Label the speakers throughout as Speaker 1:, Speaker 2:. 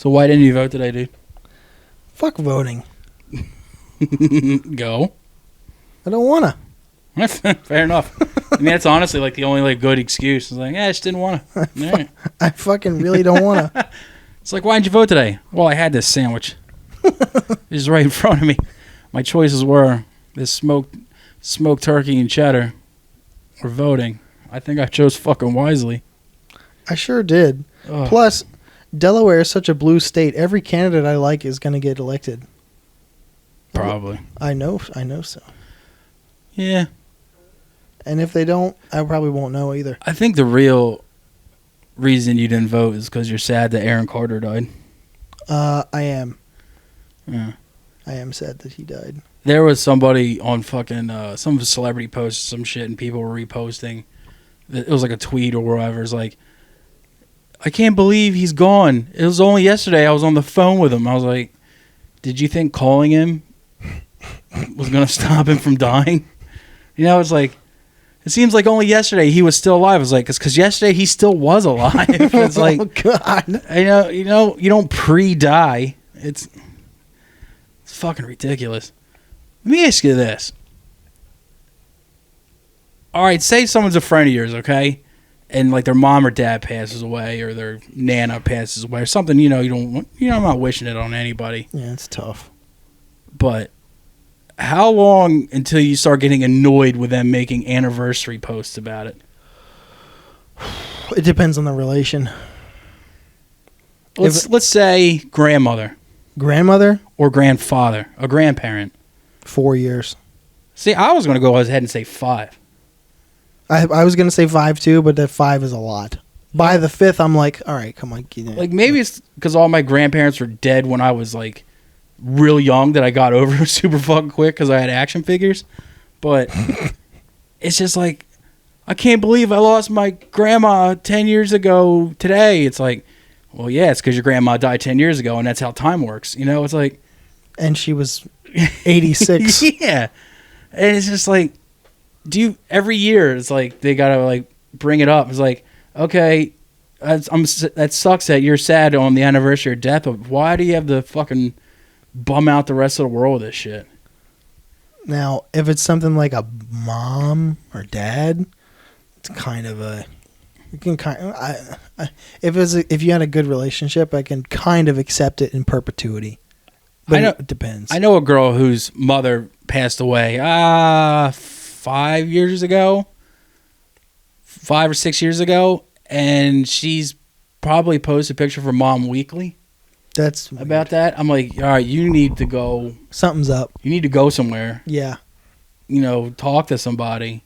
Speaker 1: So why didn't you vote today, dude?
Speaker 2: Fuck voting.
Speaker 1: Go.
Speaker 2: I don't wanna.
Speaker 1: Fair enough. I mean, that's honestly like the only like good excuse. It's like, I just didn't want to. Right.
Speaker 2: I fucking really don't wanna.
Speaker 1: It's like, why didn't you vote today? Well, I had this sandwich. It's right in front of me. My choices were this smoked turkey and cheddar or voting. I think I chose fucking wisely.
Speaker 2: I sure did.
Speaker 1: Ugh.
Speaker 2: Plus, Delaware is such a blue state. Every candidate I like is going to get elected.
Speaker 1: Probably.
Speaker 2: I know so.
Speaker 1: Yeah.
Speaker 2: And if they don't, I probably won't know either.
Speaker 1: I think the real reason you didn't vote is because you're sad that Aaron Carter died.
Speaker 2: I am.
Speaker 1: Yeah.
Speaker 2: I am sad that he died.
Speaker 1: There was somebody on fucking some celebrity posted some shit and people were reposting. It was like a tweet or whatever. It's like, I can't believe he's gone. It was only yesterday I was on the phone with him. I was like, did you think calling him was going to stop him from dying? You know, it's like, it seems like only yesterday he was still alive. I was like, it's because yesterday he still was alive. It's like,
Speaker 2: oh, God.
Speaker 1: You don't pre-die. It's fucking ridiculous. Let me ask you this. All right, say someone's a friend of yours, okay? And like their mom or dad passes away or their nana passes away or something, I'm not wishing it on anybody.
Speaker 2: Yeah, it's tough.
Speaker 1: But how long until you start getting annoyed with them making anniversary posts about it?
Speaker 2: It depends on the relation.
Speaker 1: Let's say grandmother.
Speaker 2: Grandmother?
Speaker 1: Or grandfather, a grandparent.
Speaker 2: 4 years.
Speaker 1: See, I was going to go ahead and say 5.
Speaker 2: I was going to say 5 too, but that 5 is a lot. By the 5th, I'm like, all right, come on.
Speaker 1: Like maybe it's because all my grandparents were dead when I was like real young that I got over it super fucking quick because I had action figures. But it's just like, I can't believe I lost my grandma 10 years ago today. It's like, well, yeah, it's because your grandma died 10 years ago and that's how time works. It's like.
Speaker 2: And she was 86.
Speaker 1: Yeah. And it's just like, every year it's like they gotta like bring it up. It's like, okay, that sucks that you're sad on the anniversary of death, but why do you have to fucking bum out the rest of the world with this shit?
Speaker 2: Now, if it's something like a mom or dad, it's kind of a. You can if you had a good relationship, I can kind of accept it in perpetuity. But it depends.
Speaker 1: I know a girl whose mother passed away 5 years ago, 5 or 6 years ago, and she's probably posted a picture of her mom weekly.
Speaker 2: That's
Speaker 1: about that. I'm like, all right, you need to go.
Speaker 2: Something's up.
Speaker 1: You need to go somewhere.
Speaker 2: Yeah.
Speaker 1: Talk to somebody,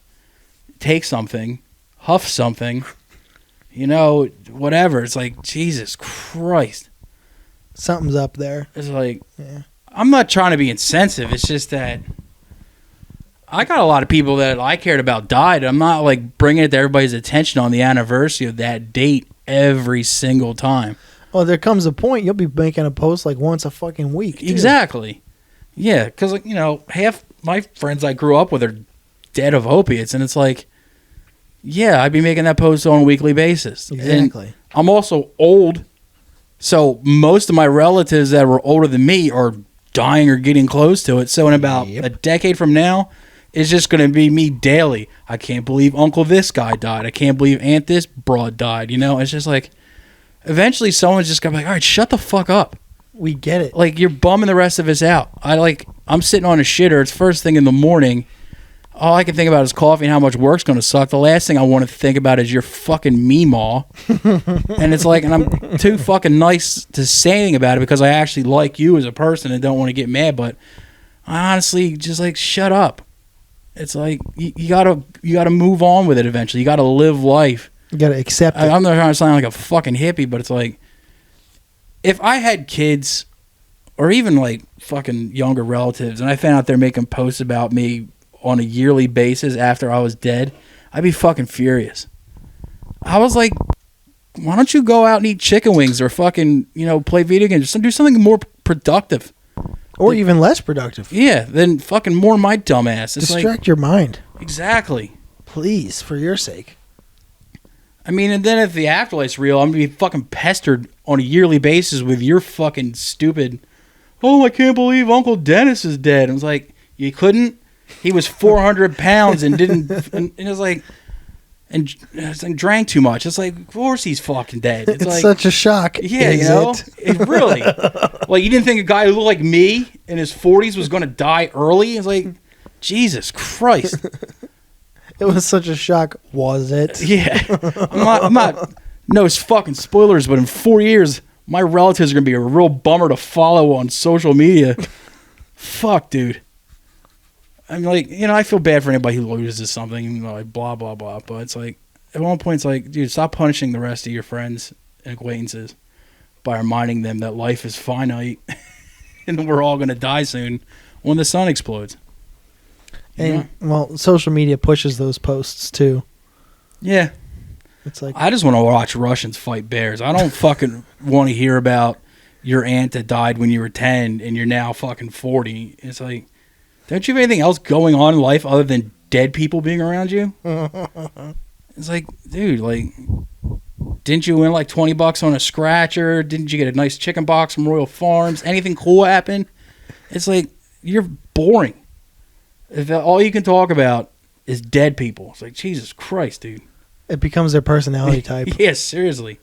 Speaker 1: take something, huff something, whatever. It's like, Jesus Christ.
Speaker 2: Something's up there.
Speaker 1: It's like, yeah. I'm not trying to be insensitive. It's just that I got a lot of people that I cared about died. I'm not like bringing it to everybody's attention on the anniversary of that date every single time.
Speaker 2: Oh, there comes a point you'll be making a post like once a fucking week. Too.
Speaker 1: Exactly. Yeah, because half my friends I grew up with are dead of opiates, and it's like, yeah, I'd be making that post on a weekly basis.
Speaker 2: Exactly.
Speaker 1: And I'm also old. So most of my relatives that were older than me are dying or getting close to it. So in about a decade from now, it's just going to be me daily. I can't believe Uncle this guy died. I can't believe Aunt this broad died. It's just like, eventually someone's just going to be like, all right, shut the fuck up.
Speaker 2: We get it.
Speaker 1: Like, you're bumming the rest of us out. I'm sitting on a shitter. It's first thing in the morning. All I can think about is coffee and how much work's going to suck. The last thing I want to think about is your fucking meemaw. And it's like, and I'm too fucking nice to say anything about it because I actually like you as a person and don't want to get mad. But I honestly just like, shut up. It's like, you gotta move on with it eventually. You gotta live life.
Speaker 2: You gotta accept it.
Speaker 1: I'm not trying to sound like a fucking hippie, but it's like, if I had kids or even like fucking younger relatives and I found out they're making posts about me on a yearly basis after I was dead, I'd be fucking furious. I was like, why don't you go out and eat chicken wings or fucking, play video games or do something more productive?
Speaker 2: Or even less productive.
Speaker 1: Yeah, then fucking more my dumb ass. It's
Speaker 2: distract your mind.
Speaker 1: Exactly.
Speaker 2: Please, for your sake.
Speaker 1: I mean, and then if the afterlife's real, I'm going to be fucking pestered on a yearly basis with your fucking stupid, oh, I can't believe Uncle Dennis is dead. I was like, you couldn't? He was 400 pounds and didn't, and it was like, and drank too much. It's like, of course he's fucking dead.
Speaker 2: It's
Speaker 1: like,
Speaker 2: such a shock.
Speaker 1: Yeah, you know? It really. Like, you didn't think a guy who looked like me in his 40s was going to die early? It's like, Jesus Christ.
Speaker 2: It was such a shock, was it?
Speaker 1: Yeah. I'm not no fucking spoilers, but in 4 years, my relatives are going to be a real bummer to follow on social media. Fuck, dude. I'm like, you know, I feel bad for anybody who loses something, you know, like blah, blah, blah. But it's like, at one point, it's like, dude, stop punishing the rest of your friends and acquaintances by reminding them that life is finite and we're all going to die soon when the sun explodes.
Speaker 2: And, well, social media pushes those posts, too.
Speaker 1: Yeah.
Speaker 2: It's like,
Speaker 1: I just want to watch Russians fight bears. I don't fucking want to hear about your aunt that died when you were 10 and you're now fucking 40. It's like, don't you have anything else going on in life other than dead people being around you? It's like, dude, like, didn't you win like $20 on a scratcher? Didn't you get a nice chicken box from Royal Farms? Anything cool happen? It's like, you're boring. If all you can talk about is dead people, it's like, Jesus Christ, dude.
Speaker 2: it becomes their personality type.
Speaker 1: Yeah, seriously.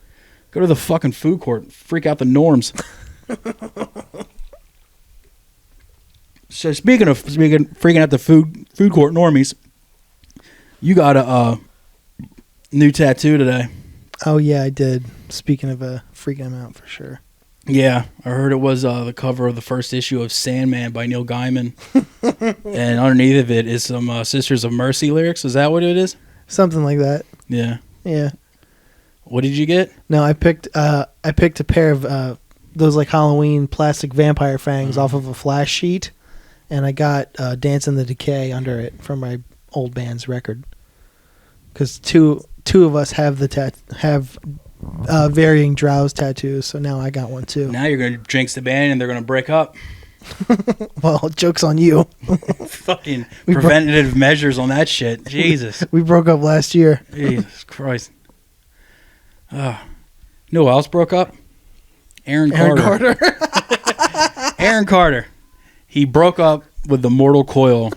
Speaker 1: Go to the fucking food court and freak out the norms. So speaking of freaking out the food court normies, you got a new tattoo today.
Speaker 2: Oh, yeah, I did. Speaking of freaking them out, for sure.
Speaker 1: Yeah, I heard it was the cover of the first issue of Sandman by Neil Gaiman. And underneath of it is some Sisters of Mercy lyrics. Is that what it is?
Speaker 2: Something like that.
Speaker 1: Yeah.
Speaker 2: Yeah.
Speaker 1: What did you get?
Speaker 2: No, I picked a pair of those like Halloween plastic vampire fangs off of a flash sheet, and I got Dance in the Decay under it from my old band's record. Because two of us have varying Drowse tattoos, so now I got one too.
Speaker 1: Now you're gonna jinx the band and they're gonna break up.
Speaker 2: Well, joke's on you.
Speaker 1: Fucking preventative measures on that shit. Jesus.
Speaker 2: We broke up last year.
Speaker 1: Jesus Christ. You know who else broke up? Aaron Carter. Aaron Carter. He broke up with the Mortal Coil.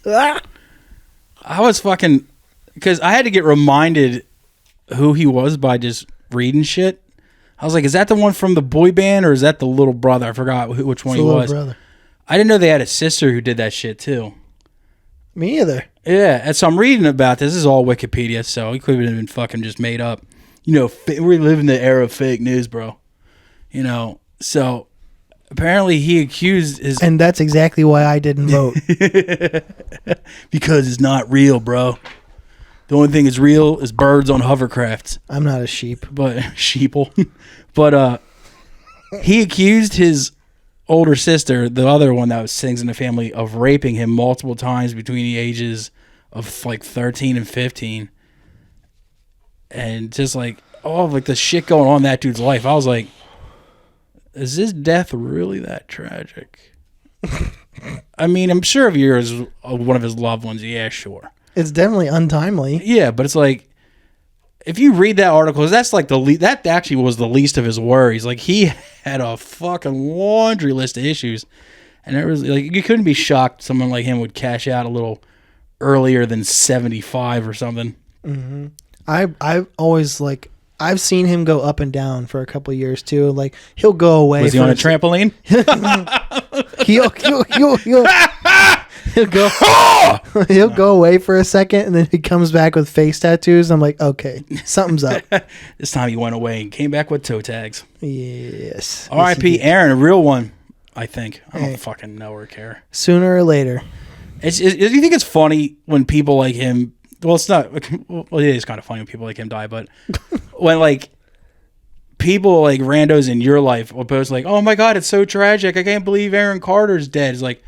Speaker 1: I was fucking... Because I had to get reminded who he was by just reading shit. I was like, is that the one from the boy band or is that the little brother? I forgot which one he was. Brother. I didn't know they had a sister who did that shit too.
Speaker 2: Me either.
Speaker 1: Yeah, and so I'm reading about this. This is all Wikipedia, so it could have been fucking just made up. You know, we live in the era of fake news, bro. You know, so apparently he accused his...
Speaker 2: And that's exactly why I didn't vote.
Speaker 1: Because it's not real, bro. The only thing that's real is birds on hovercrafts.
Speaker 2: I'm not a sheep.
Speaker 1: But sheeple. But he accused his older sister, the other one that sings in the family, of raping him multiple times between the ages of like 13 and 15. And just like, oh, like the shit going on in that dude's life. I was like, is his death really that tragic? I mean, I'm sure if you're one of his loved ones, yeah, sure.
Speaker 2: It's definitely untimely.
Speaker 1: Yeah, but it's like, if you read that article, that's like that actually was the least of his worries. Like, he had a fucking laundry list of issues, and it was like, you couldn't be shocked someone like him would cash out a little earlier than 75 or something.
Speaker 2: Mm-hmm. I've always like, I've seen him go up and down for a couple of years too. Like, he'll go away.
Speaker 1: Was he on a trampoline?
Speaker 2: He'll go away for a second, and then he comes back with face tattoos. I'm like, okay, something's up.
Speaker 1: This time he went away and came back with toe tags.
Speaker 2: Yes.
Speaker 1: R.I.P. Aaron, a real one, I think. I don't fucking know or care.
Speaker 2: Sooner or later.
Speaker 1: Do you think it's funny when people like him... Well, it's not... Well, it is kind of funny when people like him die, but when, like, people like randos in your life will post like, oh my God, it's so tragic. I can't believe Aaron Carter's dead. It's like,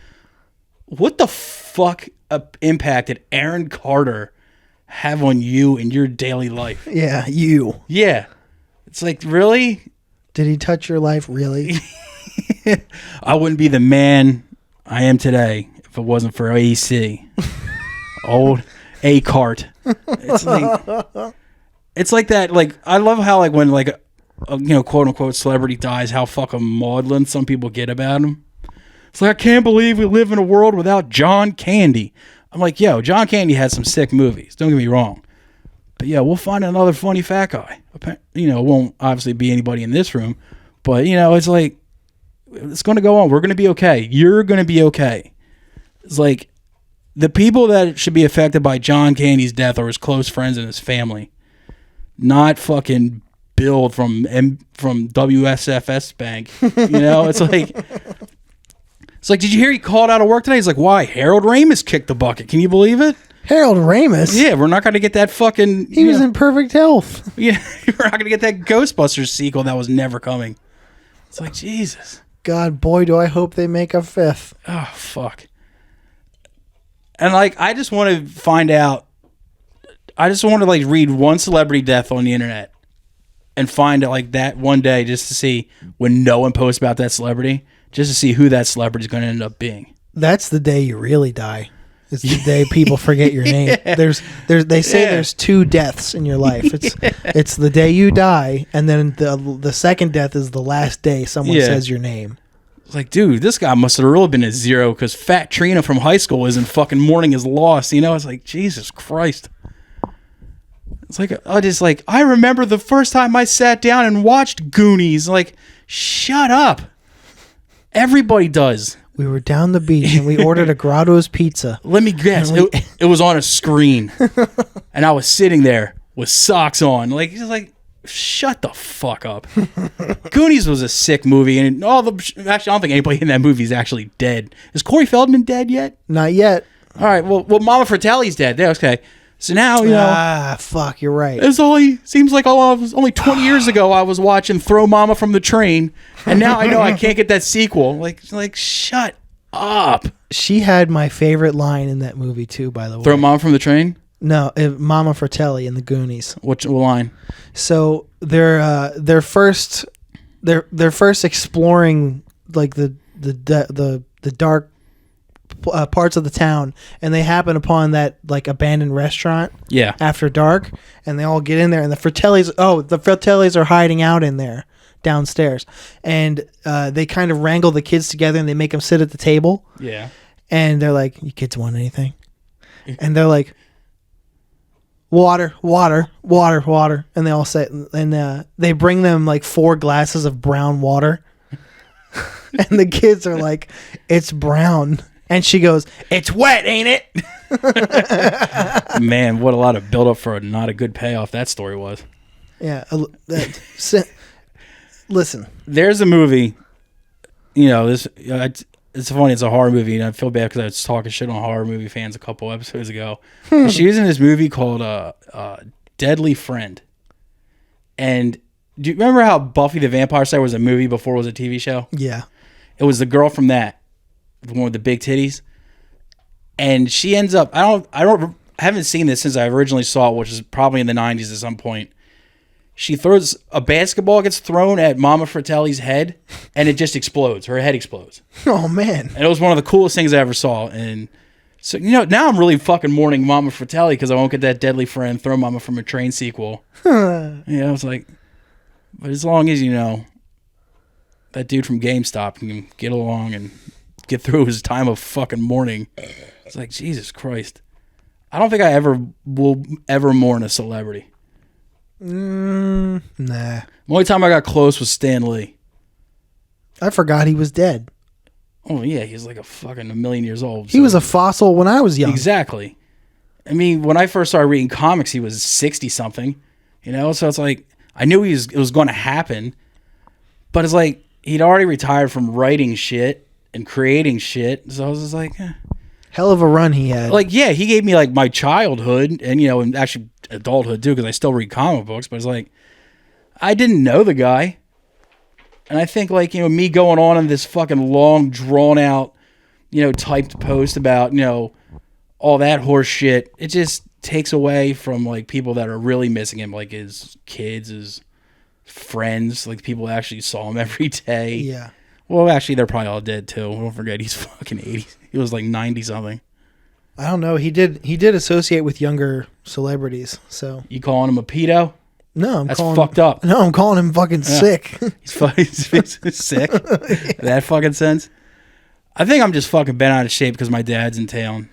Speaker 1: what the fuck impact did Aaron Carter have on you in your daily life?
Speaker 2: Yeah, you.
Speaker 1: Yeah. It's like, really?
Speaker 2: Did he touch your life, really?
Speaker 1: I wouldn't be the man I am today if it wasn't for AC. Old A-Cart. It's like, It's like that. Like I love how like when like a quote unquote celebrity dies, how fucking maudlin some people get about him. It's like I can't believe we live in a world without John Candy. I'm like, yo, John Candy had some sick movies. Don't get me wrong, but yeah, we'll find another funny fat guy. It won't obviously be anybody in this room, but it's like it's going to go on. We're going to be okay. You're going to be okay. It's like the people that should be affected by John Candy's death are his close friends and his family, not fucking Bill from WSFS Bank. It's like, did you hear he called out of work today? He's like, why? Harold Ramis kicked the bucket. Can you believe it?
Speaker 2: Harold Ramis?
Speaker 1: Yeah, we're not going to get that fucking...
Speaker 2: He was in perfect health.
Speaker 1: Yeah, we're not going to get that Ghostbusters sequel that was never coming. It's like, Jesus.
Speaker 2: God, boy, do I hope they make a 5th.
Speaker 1: Oh, fuck. And, like, I just want to find out... I just want to, like, read one celebrity death on the internet and find it, like, that one day just to see when no one posts about that celebrity, just to see who that celebrity is going to end up being.
Speaker 2: That's the day you really die. It's the day people forget your name.
Speaker 1: Yeah.
Speaker 2: They say there's 2 deaths in your life. It's the day you die, and then the second death is the last day someone says your name.
Speaker 1: It's like, dude, this guy must have really been a 0 because Fat Trina from high school isn't fucking mourning his loss. It's like, Jesus Christ. It's like, I remember the first time I sat down and watched Goonies. Like, shut up. Everybody does.
Speaker 2: We were down the beach and we ordered a Grotto's pizza.
Speaker 1: Let me guess. It was on a screen. And I was sitting there with socks on. Like, just like, shut the fuck up. Goonies was a sick movie. And actually, I don't think anybody in that movie is actually dead. Is Corey Feldman dead yet?
Speaker 2: Not yet.
Speaker 1: All right. Well, Mama Fratelli's dead. Yeah, okay. So now,
Speaker 2: fuck, you're right.
Speaker 1: Seems like only 20 years ago I was watching Throw Mama from the Train, and now I know I can't get that sequel. Like shut up.
Speaker 2: She had my favorite line in that movie too, by the way.
Speaker 1: Throw Mama from the Train?
Speaker 2: No, Mama Fratelli in the Goonies.
Speaker 1: What line?
Speaker 2: So they're first exploring like the dark parts of the town, and they happen upon that like abandoned restaurant after dark, and they all get in there, and the Fratellis are hiding out in there downstairs, and they kind of wrangle the kids together and they make them sit at the table, and they're like, you kids want anything? And they're like, water, and they all say, and they bring them like 4 glasses of brown water and the kids are like, it's brown. And she goes, it's wet, ain't it?
Speaker 1: Man, what a lot of build-up for not a good payoff that story was.
Speaker 2: Yeah. Listen.
Speaker 1: There's a movie, it's funny, it's a horror movie, and I feel bad because I was talking shit on horror movie fans a couple episodes ago. She was in this movie called Deadly Friend. And do you remember how Buffy the Vampire Slayer was a movie before it was a TV show?
Speaker 2: Yeah.
Speaker 1: It was the girl from that. The one with the big titties, and she ends up. I haven't seen this since I originally saw it, which is probably in the 90s at some point. She throws a basketball, gets thrown at Mama Fratelli's head, and it just explodes. Her head explodes.
Speaker 2: Oh man!
Speaker 1: And it was one of the coolest things I ever saw. And so now I'm really fucking mourning Mama Fratelli because I won't get that Deadly Friend Throw Mama from a Train sequel. I was like, but as long as that dude from GameStop can get along and get through his time of fucking mourning. It's like, Jesus Christ. I don't think I will ever mourn a celebrity.
Speaker 2: Nah.
Speaker 1: The only time I got close was Stan Lee.
Speaker 2: I forgot he was dead.
Speaker 1: Oh, yeah. He's like a million years old.
Speaker 2: He was a fossil when I was young.
Speaker 1: Exactly. I mean, when I first started reading comics, he was 60-something. So it's like, I knew it was going to happen. But it's like, he'd already retired from writing shit and creating shit, so I was just like,
Speaker 2: hell of a run he had.
Speaker 1: Like, yeah, he gave me like my childhood and and actually adulthood too, because I still read comic books. But it's like, I didn't know the guy, and I think like me going on in this fucking long, drawn out, typed post about all that horse shit. It just takes away from like people that are really missing him, like his kids, his friends, like people that actually saw him every day.
Speaker 2: Yeah.
Speaker 1: Well, actually, they're probably all dead too. Don't forget, he's fucking 80. He was like 90 something.
Speaker 2: I don't know. He did associate with younger celebrities. So
Speaker 1: you calling him a pedo?
Speaker 2: No,
Speaker 1: That's fucked up.
Speaker 2: No, I'm calling him fucking sick.
Speaker 1: He's sick. That fucking sense. I think I'm just fucking bent out of shape because my dad's in town.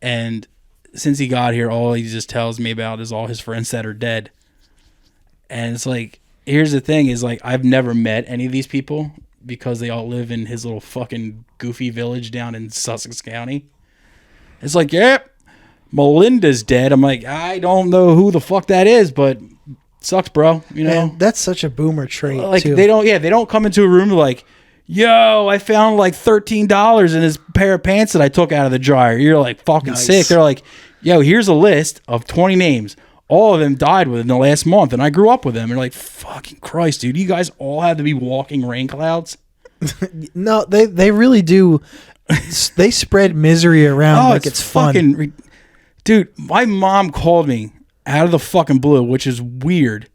Speaker 1: And since he got here, all he just tells me about is all his friends that are dead. And it's like, here's the thing is like, I've never met any of these people because they all live in his little fucking goofy village down in Sussex County. It's like, yep, Melinda's dead. I'm like, I don't know who the fuck that is, but sucks, bro. You know,
Speaker 2: and that's such a boomer trait.
Speaker 1: Like
Speaker 2: too.
Speaker 1: they don't come into a room like, yo, I found like $13 in his pair of pants that I took out of the dryer. You're like fucking sick. They're like, yo, here's a list of 20 names. All of them died within the last month, and I grew up with them. And you're like, fucking Christ, dude, you guys all have to be walking rain clouds.
Speaker 2: No, they really do. They spread misery around like it's fun.
Speaker 1: Dude, my mom called me out of the fucking blue, which is weird.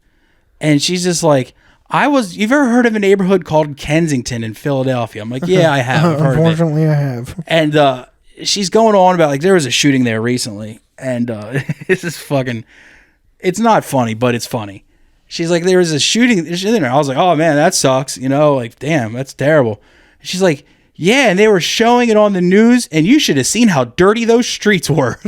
Speaker 1: And she's just like, you've ever heard of a neighborhood called Kensington in Philadelphia? I'm like, yeah, I have.
Speaker 2: Unfortunately, I have.
Speaker 1: And she's going on about, like, there was a shooting there recently. And this is fucking, it's not funny, but it's funny. She's like, there was a shooting there. I was like, oh, man, that sucks. You know, like, damn, that's terrible. And she's like, yeah, and they were showing it on the news, and you should have seen how dirty those streets were.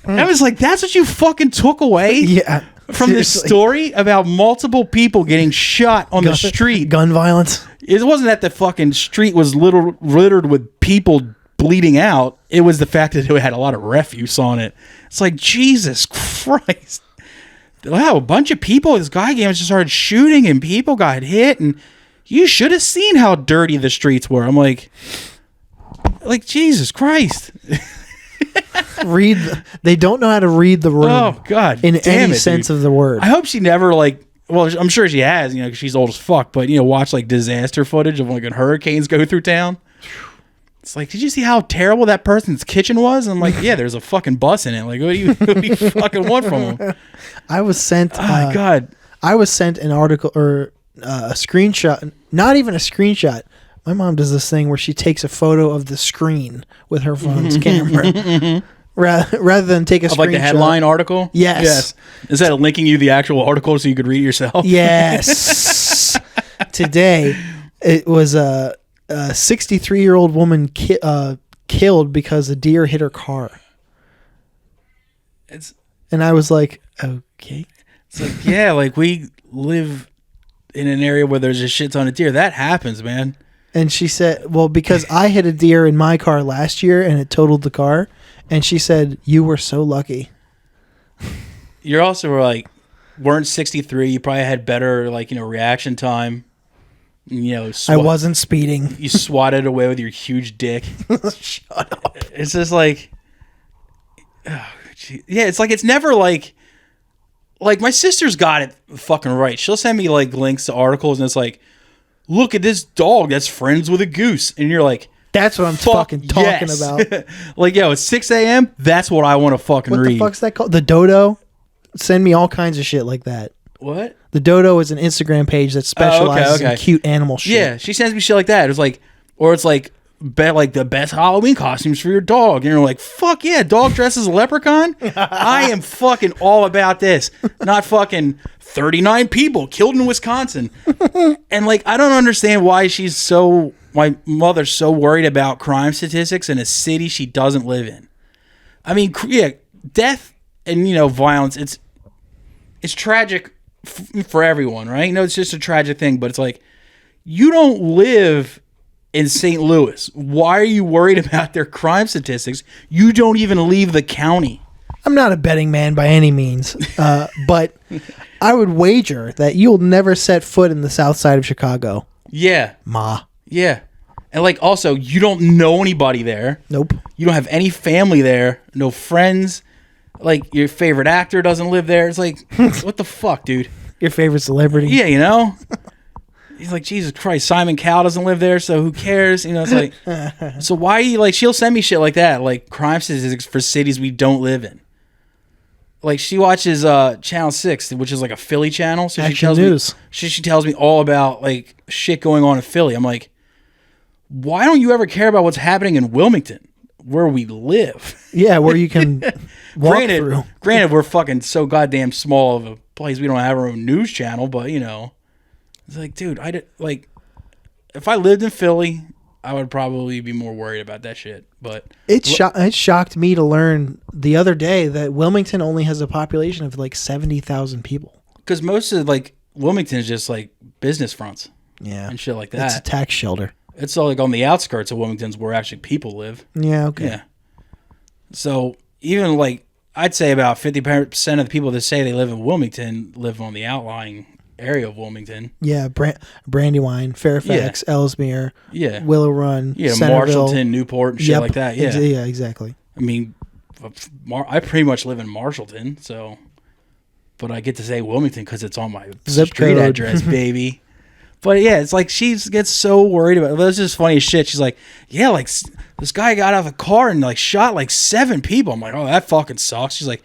Speaker 1: I was like, that's what you fucking took away?
Speaker 2: Yeah.
Speaker 1: From this story about multiple people getting shot on the street.
Speaker 2: Gun violence.
Speaker 1: It wasn't that the fucking street was littered with people bleeding out. It was the fact that it had a lot of refuse on it. It's like, Jesus Christ. Wow, a bunch of people, this guy game just started shooting and people got hit, and you should have seen how dirty the streets were. I'm like Jesus Christ.
Speaker 2: They don't know how to read the room.
Speaker 1: Oh God,
Speaker 2: in any sense of the word.
Speaker 1: I hope she never well, I'm sure she has, you know, 'cause she's old as fuck. But watch like disaster footage of like when hurricanes go through town. It's like, did you see how terrible that person's kitchen was? And I'm like, yeah, there's a fucking bus in it. Like, what do you fucking want from them?
Speaker 2: I was sent.
Speaker 1: Oh God,
Speaker 2: I was sent an article or a screenshot. Not even a screenshot. My mom does this thing where she takes a photo of the screen with her phone's camera. Rather than take a screenshot.
Speaker 1: Like the headline article?
Speaker 2: Yes.
Speaker 1: Instead of linking you the actual article so you could read it yourself?
Speaker 2: Yes. Today, it was a 63-year-old woman killed because a deer hit her car. And I was like, okay.
Speaker 1: It's like, yeah, like we live in an area where there's a shit ton of deer. That happens, man.
Speaker 2: And she said, well, because I hit a deer in my car last year and it totaled the car. And she said, you were so lucky.
Speaker 1: You're also like, weren't 63. You probably had better, like, reaction time.
Speaker 2: I wasn't speeding.
Speaker 1: You swatted away with your huge dick.
Speaker 2: Shut up.
Speaker 1: It's just like, oh, yeah, it's like, it's never like my sister's got it fucking right. She'll send me like links to articles and it's like, look at this dog that's friends with a goose. And you're like,
Speaker 2: that's what I'm fucking talking about.
Speaker 1: Like, yo, it's 6 a.m. That's what I want to fucking read.
Speaker 2: What the fuck's that called? The Dodo? Send me all kinds of shit like that.
Speaker 1: What?
Speaker 2: The Dodo is an Instagram page that specializes in cute animal shit.
Speaker 1: Yeah, she sends me shit like that. It's like, or it's like the best Halloween costumes for your dog. And you're like, fuck yeah, dog dresses a leprechaun? I am fucking all about this. Not fucking 39 people killed in Wisconsin. And like, I don't understand why my mother's so worried about crime statistics in a city she doesn't live in. I mean, yeah, death and, violence, it's tragic for everyone, right? It's just a tragic thing, but it's like, you don't live in St. Louis. Why are you worried about their crime statistics? You don't even leave the county.
Speaker 2: I'm not a betting man by any means, but I would wager that you'll never set foot in the south side of Chicago.
Speaker 1: Yeah.
Speaker 2: Ma.
Speaker 1: Yeah. And like, also, you don't know anybody there.
Speaker 2: Nope. You
Speaker 1: don't have any family there. No friends. Like, your favorite actor doesn't live there. It's like, what the fuck, dude?
Speaker 2: Your favorite celebrity.
Speaker 1: Yeah, He's like, Jesus Christ, Simon Cowell doesn't live there, so who cares? It's like, so why are you, like, she'll send me shit like that, like crime statistics for cities we don't live in. Like, she watches Channel 6, which is like a Philly channel. So she tells me all about, like, shit going on in Philly. I'm like, why don't you ever care about what's happening in Wilmington, where we live?
Speaker 2: Yeah, where you can walk through.
Speaker 1: Granted, we're fucking so goddamn small of a place we don't have our own news channel, but you know, it's like, dude, if I lived in Philly, I would probably be more worried about that shit. But
Speaker 2: it shocked me to learn the other day that Wilmington only has a population of like 70,000 people.
Speaker 1: Because most of like Wilmington is just like business fronts, and shit like that.
Speaker 2: It's a tax shelter.
Speaker 1: It's all like on the outskirts of Wilmington's where actually people live.
Speaker 2: Yeah. Okay.
Speaker 1: Yeah. So even like I'd say about 50% of the people that say they live in Wilmington live on the outlying area of Wilmington.
Speaker 2: Yeah, Brandywine, Fairfax, Ellesmere, Willow Run, Centerville,
Speaker 1: Marshallton, Newport, and shit like that. Yeah,
Speaker 2: yeah, exactly.
Speaker 1: I mean, I pretty much live in Marshallton, so, but I get to say Wilmington because it's on my
Speaker 2: zip
Speaker 1: street
Speaker 2: code
Speaker 1: address, baby. But yeah, it's like she gets so worried about it. That's just funny as shit. She's like, yeah, like this guy got out of a car and like shot like 7 people. I'm like, oh, that fucking sucks. She's like,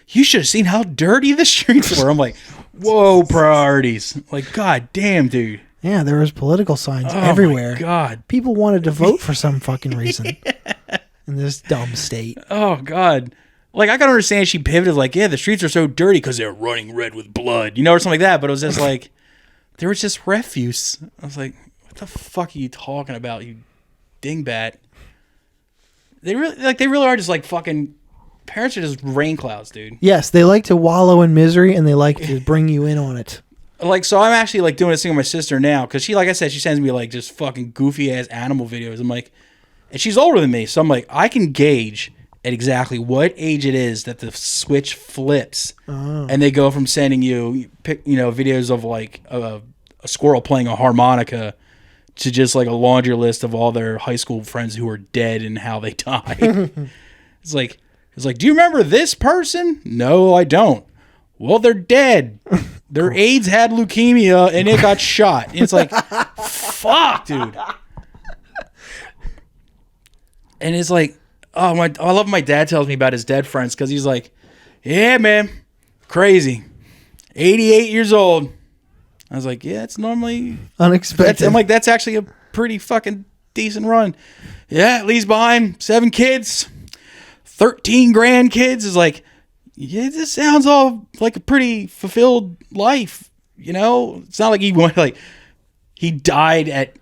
Speaker 1: you should have seen how dirty the streets were. I'm like, whoa, priorities. Like, god damn, dude.
Speaker 2: Yeah, there was political signs everywhere.
Speaker 1: My god.
Speaker 2: People wanted to vote for some fucking reason in this dumb state.
Speaker 1: Oh, god. Like, I can understand she pivoted like, yeah, the streets are so dirty because they're running red with blood, you know, or something like that. But it was just like, there was just refuse. I was like, what the fuck are you talking about, you dingbat? They really are just like fucking... Parents are just rain clouds, dude.
Speaker 2: Yes, they like to wallow in misery and they like to bring you in on it.
Speaker 1: Like, so I'm actually like doing this thing with my sister now because she, like I said, she sends me like just fucking goofy ass animal videos. I'm like, and she's older than me, so I'm like, I can gauge at exactly what age it is that the switch flips, and they go from sending you videos of like a squirrel playing a harmonica to just like a laundry list of all their high school friends who are dead and how they died. It's like, do you remember this person? No, I don't. Well, they're dead. Their AIDS had leukemia and it got shot. And it's like, fuck, dude. And it's like, I love when my dad tells me about his dead friends because he's like, yeah, man, crazy. 88 years old. I was like, yeah, it's normally
Speaker 2: unexpected.
Speaker 1: I'm like, that's actually a pretty fucking decent run. Yeah, leaves behind 7 kids. 13 grandkids. Is like, yeah, this sounds all like a pretty fulfilled life, you know? It's not like he went like he died at,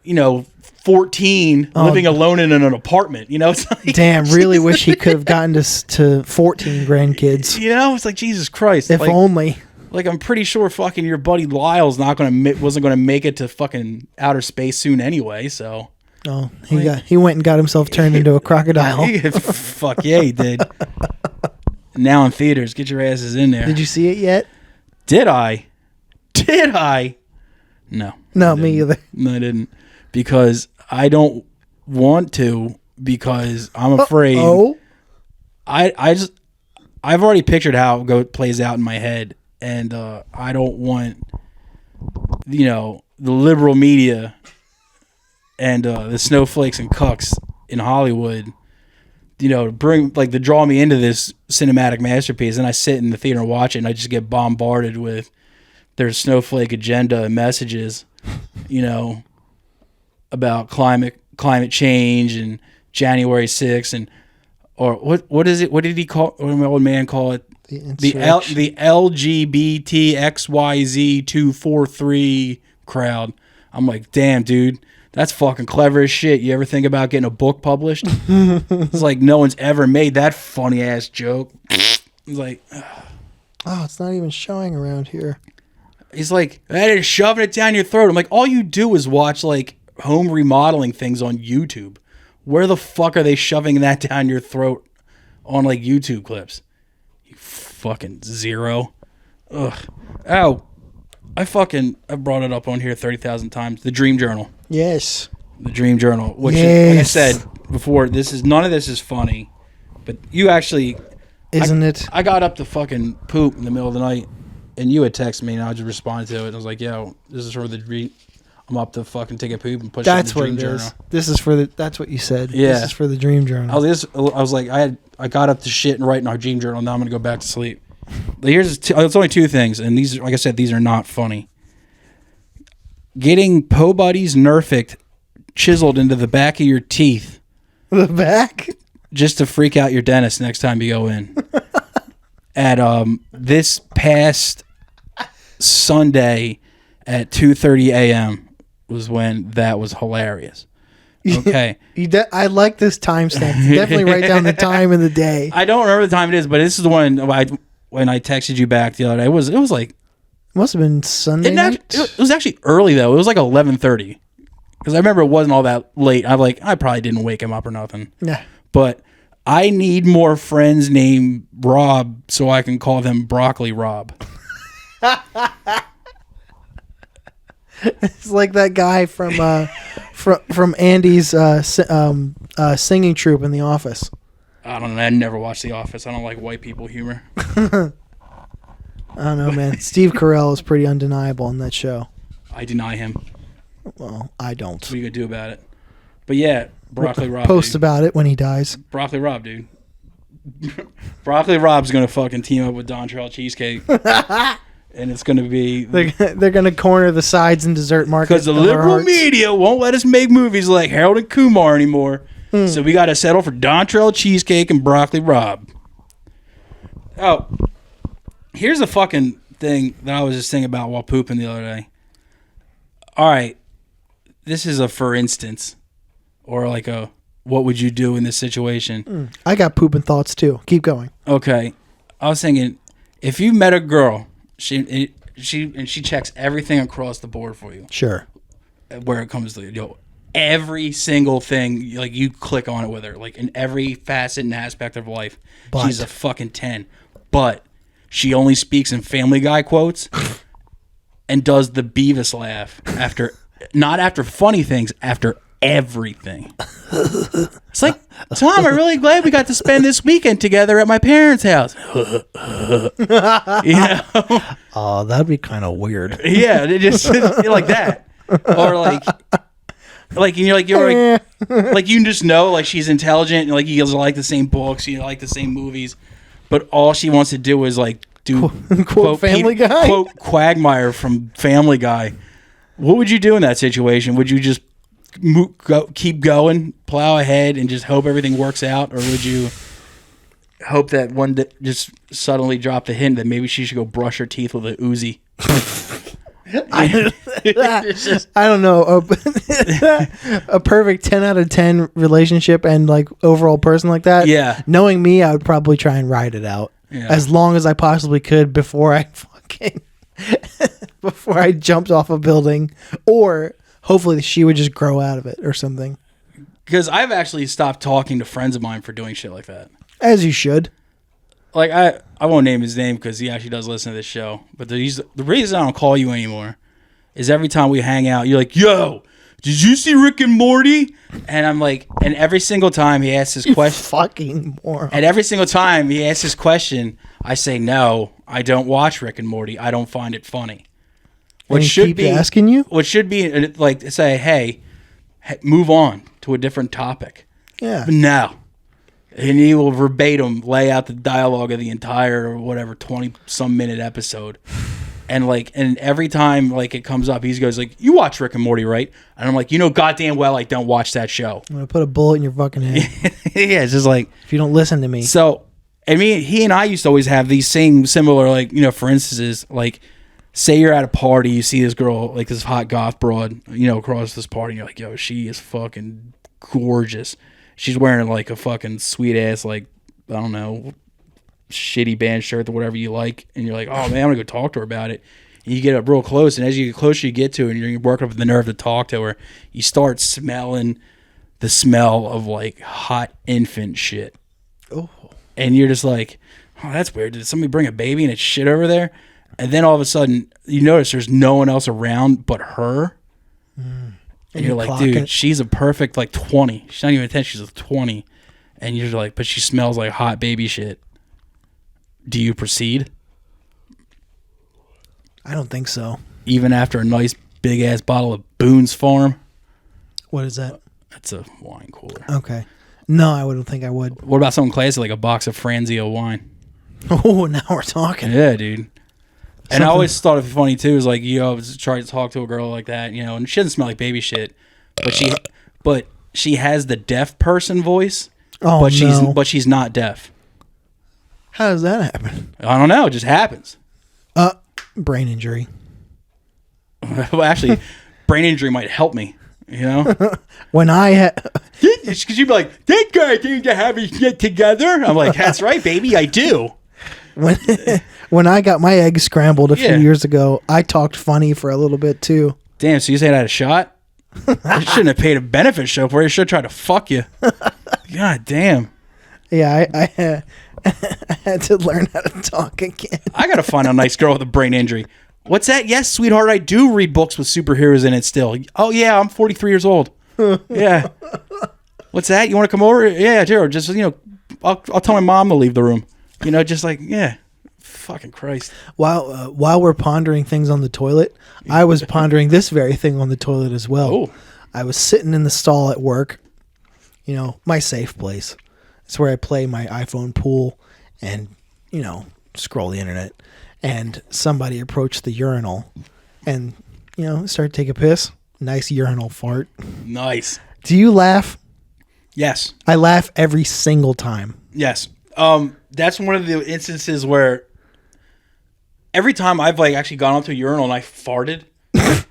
Speaker 1: 14 living alone in an apartment, you know? It's like,
Speaker 2: damn, really wish he could have gotten to 14 grandkids.
Speaker 1: You know, it's like, Jesus Christ.
Speaker 2: If only.
Speaker 1: Like, I'm pretty sure fucking your buddy Lyle's wasn't going to make it to fucking outer space soon anyway, so.
Speaker 2: Oh, he went and got himself turned into a crocodile.
Speaker 1: Fuck yeah, he did. Now in theaters, get your asses in there.
Speaker 2: Did you see it yet?
Speaker 1: Did I? No.
Speaker 2: No, me either.
Speaker 1: No, I didn't. Because I don't want to, because I'm afraid. I've already pictured how it plays out in my head, and I don't want, the liberal media and the snowflakes and cucks in Hollywood, to draw me into this cinematic masterpiece. And I sit in the theater and watch it, and I just get bombarded with their snowflake agenda and messages, about climate change and January 6th or what is it? What did he call? What did my old man call it? The LGBTXYZ 243 crowd. I'm like, damn, dude. That's fucking clever as shit. You ever think about getting a book published? It's like no one's ever made that funny ass joke. It's like,
Speaker 2: it's not even showing around here.
Speaker 1: He's like, they're shoving it down your throat. I'm like, all you do is watch like home remodeling things on YouTube. Where the fuck are they shoving that down your throat on like YouTube clips? You fucking zero. Ugh. Ow. I brought it up on here 30,000 times. The Dream Journal.
Speaker 2: Yes.
Speaker 1: The Dream Journal. Which, like I said before, none of this is funny. But you actually...
Speaker 2: Isn't it?
Speaker 1: I got up to fucking poop in the middle of the night, and you had texted me, and I just responded to it. And I was like, yo, this is for the Dream... I'm up to fucking take a poop and push it in the Dream Journal.
Speaker 2: This is for the... That's what you said.
Speaker 1: Yeah.
Speaker 2: This is for the Dream Journal.
Speaker 1: I was like, I got up to shit and write in our Dream Journal. Now I'm going to go back to sleep. It's only 2 things, and these, like I said, these are not funny. Getting Po Buddies Nerfic chiseled into the back of your teeth.
Speaker 2: The back?
Speaker 1: Just to freak out your dentist next time you go in. At this past Sunday at 2:30 a.m. was when that was hilarious. Okay.
Speaker 2: I like this timestamp. Definitely write down the time and the day.
Speaker 1: I don't remember the time it is, but this is the one when I texted you back the other day. It was like
Speaker 2: it must have been Sunday night.
Speaker 1: It was actually early though. It was like 11:30 because I remember it wasn't all that late. I probably didn't wake him up or nothing.
Speaker 2: Yeah.
Speaker 1: But I need more friends named Rob so I can call them Broccoli Rob.
Speaker 2: It's like that guy from Andy's singing troupe in The Office.
Speaker 1: I don't know. I never watched The Office. I don't like white people humor.
Speaker 2: I don't know, man. Steve Carell is pretty undeniable in that show.
Speaker 1: I deny him.
Speaker 2: Well, I don't.
Speaker 1: What are you going to do about it? But yeah, Broccoli Rob.
Speaker 2: Post
Speaker 1: dude.
Speaker 2: about it when he dies.
Speaker 1: Broccoli Rob, dude. Broccoli Rob's going to fucking team up with Dontrell Cheesecake. And it's going to be...
Speaker 2: They're going to corner the sides and dessert market.
Speaker 1: Because the liberal media won't let us make movies like Harold and Kumar anymore. So we got to settle for Dontrell Cheesecake and Broccoli Rob. Oh, here's a fucking thing that I was just thinking about while pooping the other day. All right. This is a for instance. Or like a what would you do in this situation?
Speaker 2: I got pooping thoughts too. Keep going.
Speaker 1: Okay. I was thinking, if you met a girl... She checks everything across the board for you.
Speaker 2: Sure.
Speaker 1: Where it comes to every single thing, like you click on it with her, like in every facet and aspect of life.
Speaker 2: But.
Speaker 1: She's a fucking 10. But she only speaks in Family Guy quotes and does the Beavis laugh not after funny things, after everything. It's like, Tom, I'm really glad we got to spend this weekend together at my parents' house.
Speaker 2: Oh, that'd be kind of weird.
Speaker 1: Yeah, it just like that, or like you're like you just know like she's intelligent and like you guys like the same books, you like the same movies, but all she wants to do is like do
Speaker 2: quote Family Guy,
Speaker 1: quote Quagmire from Family Guy. What would you do in that situation? Would you just keep going, plow ahead, and just hope everything works out, or would you hope that one just suddenly dropped a hint that maybe she should go brush her teeth with a Uzi?
Speaker 2: I don't know. A perfect 10 out of 10 relationship and like overall person like that.
Speaker 1: Yeah.
Speaker 2: Knowing me, I would probably try and ride it out as long as I possibly could before I jumped off a building, or hopefully she would just grow out of it or something.
Speaker 1: Because I've actually stopped talking to friends of mine for doing shit like that.
Speaker 2: As you should.
Speaker 1: Like, I won't name his name because he actually does listen to this show. But the reason I don't call you anymore is every time we hang out, you're like, yo, did you see Rick and Morty? And I'm like, and every single time he asks his question.
Speaker 2: Fucking moron.
Speaker 1: And every single time he asks his question, I say, no, I don't watch Rick and Morty. I don't find it funny.
Speaker 2: What should be asking you?
Speaker 1: What should be like say, hey, move on to a different topic.
Speaker 2: Yeah.
Speaker 1: But no. And he will verbatim lay out the dialogue of the entire or whatever 20-some minute episode. And every time like it comes up, he goes like, you watch Rick and Morty, right? And I'm like, goddamn well I don't watch that show.
Speaker 2: I'm gonna put a bullet in your fucking head.
Speaker 1: Yeah, it's just like
Speaker 2: if you don't listen to me.
Speaker 1: So I mean, he and I used to always have these similar like, for instances, like say you're at a party, you see this girl, like this hot goth broad, across this party, and you're like, yo, she is fucking gorgeous. She's wearing like a fucking sweet ass, like, I don't know, shitty band shirt or whatever you like. And you're like, oh man, I'm gonna go talk to her about it. And you get up real close, and as you get closer you get to her and you're working up the nerve to talk to her, you start smelling the smell of like hot infant shit.
Speaker 2: Oh.
Speaker 1: And you're just like, oh, that's weird. Did somebody bring a baby and it's shit over there? And then all of a sudden, you notice there's no one else around but her. And you're like, dude, she's a perfect, 20. She's not even a 10, she's a 20. And you're like, but she smells like hot baby shit. Do you proceed?
Speaker 2: I don't think so.
Speaker 1: Even after a nice big-ass bottle of Boone's Farm?
Speaker 2: What is that?
Speaker 1: That's a wine cooler.
Speaker 2: Okay. No, I wouldn't think I would.
Speaker 1: What about something classy, like a box of Franzia wine?
Speaker 2: Oh, now we're talking.
Speaker 1: Yeah, dude. And I always thought it funny too. Is like try to talk to a girl like that, and she doesn't smell like baby shit, but she has the deaf person voice.
Speaker 2: Oh,
Speaker 1: but she's not deaf.
Speaker 2: How does that happen?
Speaker 1: I don't know. It just happens.
Speaker 2: Brain injury.
Speaker 1: Well, actually, brain injury might help me. You know,
Speaker 2: When I had,
Speaker 1: because you'd be like, "That guy seems to have his shit together." I'm like, "That's right, baby, I do."
Speaker 2: when I got my eggs scrambled a few years ago, I talked funny for a little bit too.
Speaker 1: Damn, so you said I had a shot? I shouldn't have paid a benefit show for you. I should have tried to fuck you. God damn.
Speaker 2: Yeah, I had to learn how to talk again.
Speaker 1: I gotta find a nice girl with a brain injury. What's that? Yes, sweetheart, I do read books with superheroes in it still. Oh yeah, I'm 43 years old. Yeah. What's that? You want to come over? Yeah, sure. Just I'll tell my mom to leave the room. Just like fucking Christ.
Speaker 2: While we're pondering things on the toilet, I was pondering this very thing on the toilet as well.
Speaker 1: Oh.
Speaker 2: I was sitting in the stall at work. My safe place. It's where I play my iPhone pool and scroll the internet. And somebody approached the urinal and, started to take a piss. Nice urinal fart.
Speaker 1: Nice.
Speaker 2: Do you laugh?
Speaker 1: Yes.
Speaker 2: I laugh every single time.
Speaker 1: Yes. That's one of the instances where every time I've actually gone up to a urinal and I farted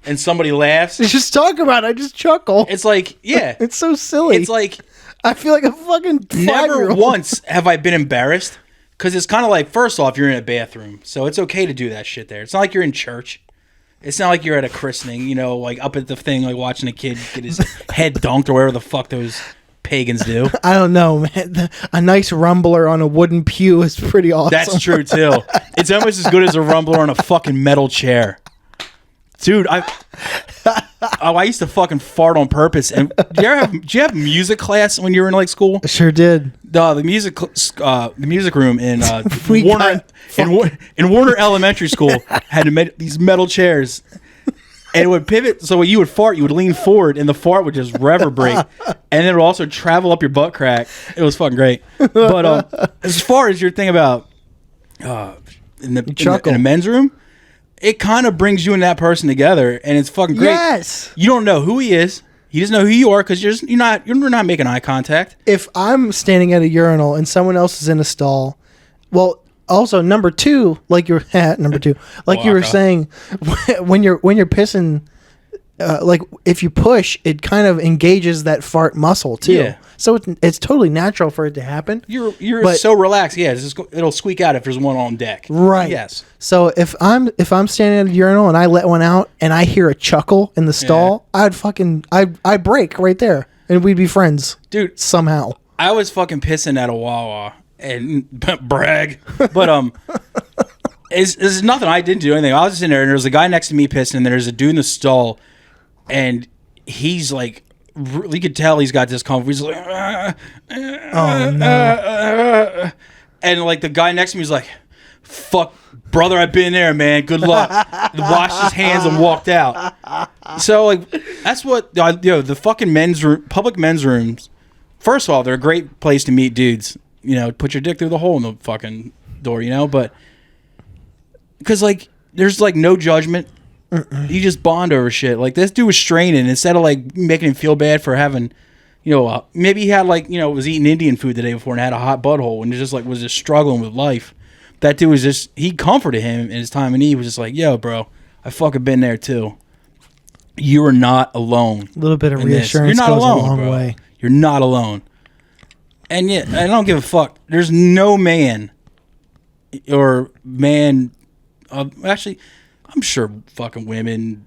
Speaker 1: and somebody laughs.
Speaker 2: Just talk about it. I just chuckle.
Speaker 1: It's like, yeah.
Speaker 2: It's so silly.
Speaker 1: It's like,
Speaker 2: I feel like a fucking 5-year-old.
Speaker 1: never once have I been embarrassed. Because it's kind of like, first off, you're in a bathroom. So it's okay to do that shit there. It's not like you're in church. It's not like you're at a christening, up at the thing, watching a kid get his head dunked or whatever the fuck those pagans do.
Speaker 2: I don't know, man. A nice rumbler on a wooden pew is pretty awesome.
Speaker 1: That's true, too. It's almost as good as a rumbler on a fucking metal chair. Dude, I used to fucking fart on purpose. And did you have music class when you were in school?
Speaker 2: I sure did.
Speaker 1: The music room in Warner Elementary School had these metal chairs, and it would pivot. So when you would fart, you would lean forward, and the fart would just reverberate, and then it would also travel up your butt crack. It was fucking great. But as far as your thing about in a men's room, it kind of brings you and that person together, and it's fucking great.
Speaker 2: Yes.
Speaker 1: You don't know who he is. He doesn't know who you are because you're not making eye contact.
Speaker 2: If I'm standing at a urinal and someone else is in a stall, well, also number two, like you were saying, when you're pissing, if you push, it kind of engages that fart muscle too.
Speaker 1: Yeah.
Speaker 2: So it's totally natural for it to happen.
Speaker 1: You're so relaxed. Yeah, it'll squeak out if there's one on deck.
Speaker 2: Right.
Speaker 1: Yes.
Speaker 2: So if I'm standing at a urinal and I let one out and I hear a chuckle in the stall, I'd break right there and we'd be friends,
Speaker 1: dude.
Speaker 2: Somehow.
Speaker 1: I was fucking pissing at a Wawa and brag, but it's nothing. I didn't do anything. I was just in there and there was a guy next to me pissing and there's a dude in the stall and he's like. You could tell he's got discomfort. He's like,
Speaker 2: oh no.
Speaker 1: And the guy next to me is like, fuck, brother, I've been there, man. Good luck. Washed his hands and walked out. So that's what the fucking public men's rooms. First of all, they're a great place to meet dudes. Put your dick through the hole in the fucking door. But because there's no judgment. You just bond over shit. This dude was straining instead of making him feel bad for having, maybe he had was eating Indian food the day before and had a hot butthole and was just struggling with life. That dude was he comforted him in his time of need. Was just like, yo, bro, I fucking been there too. You are not alone.
Speaker 2: A little bit of reassurance goes a long way.
Speaker 1: You're not alone. And yet, I don't give a fuck. There's no man or man, actually. I'm sure fucking women,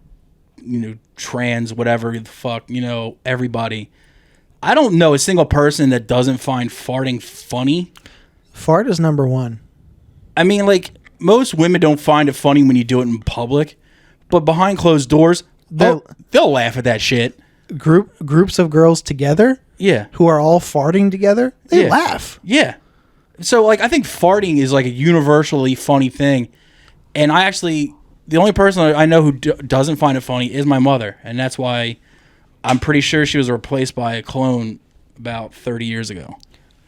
Speaker 1: trans, whatever the fuck, everybody. I don't know a single person that doesn't find farting funny.
Speaker 2: Fart is number one.
Speaker 1: I mean, most women don't find it funny when you do it in public, but behind closed doors, they'll laugh at that shit.
Speaker 2: Groups of girls together?
Speaker 1: Yeah.
Speaker 2: Who are all farting together? They laugh.
Speaker 1: Yeah. So, I think farting is, a universally funny thing. And the only person I know who doesn't find it funny is my mother, and that's why I'm pretty sure she was replaced by a clone about 30 years ago.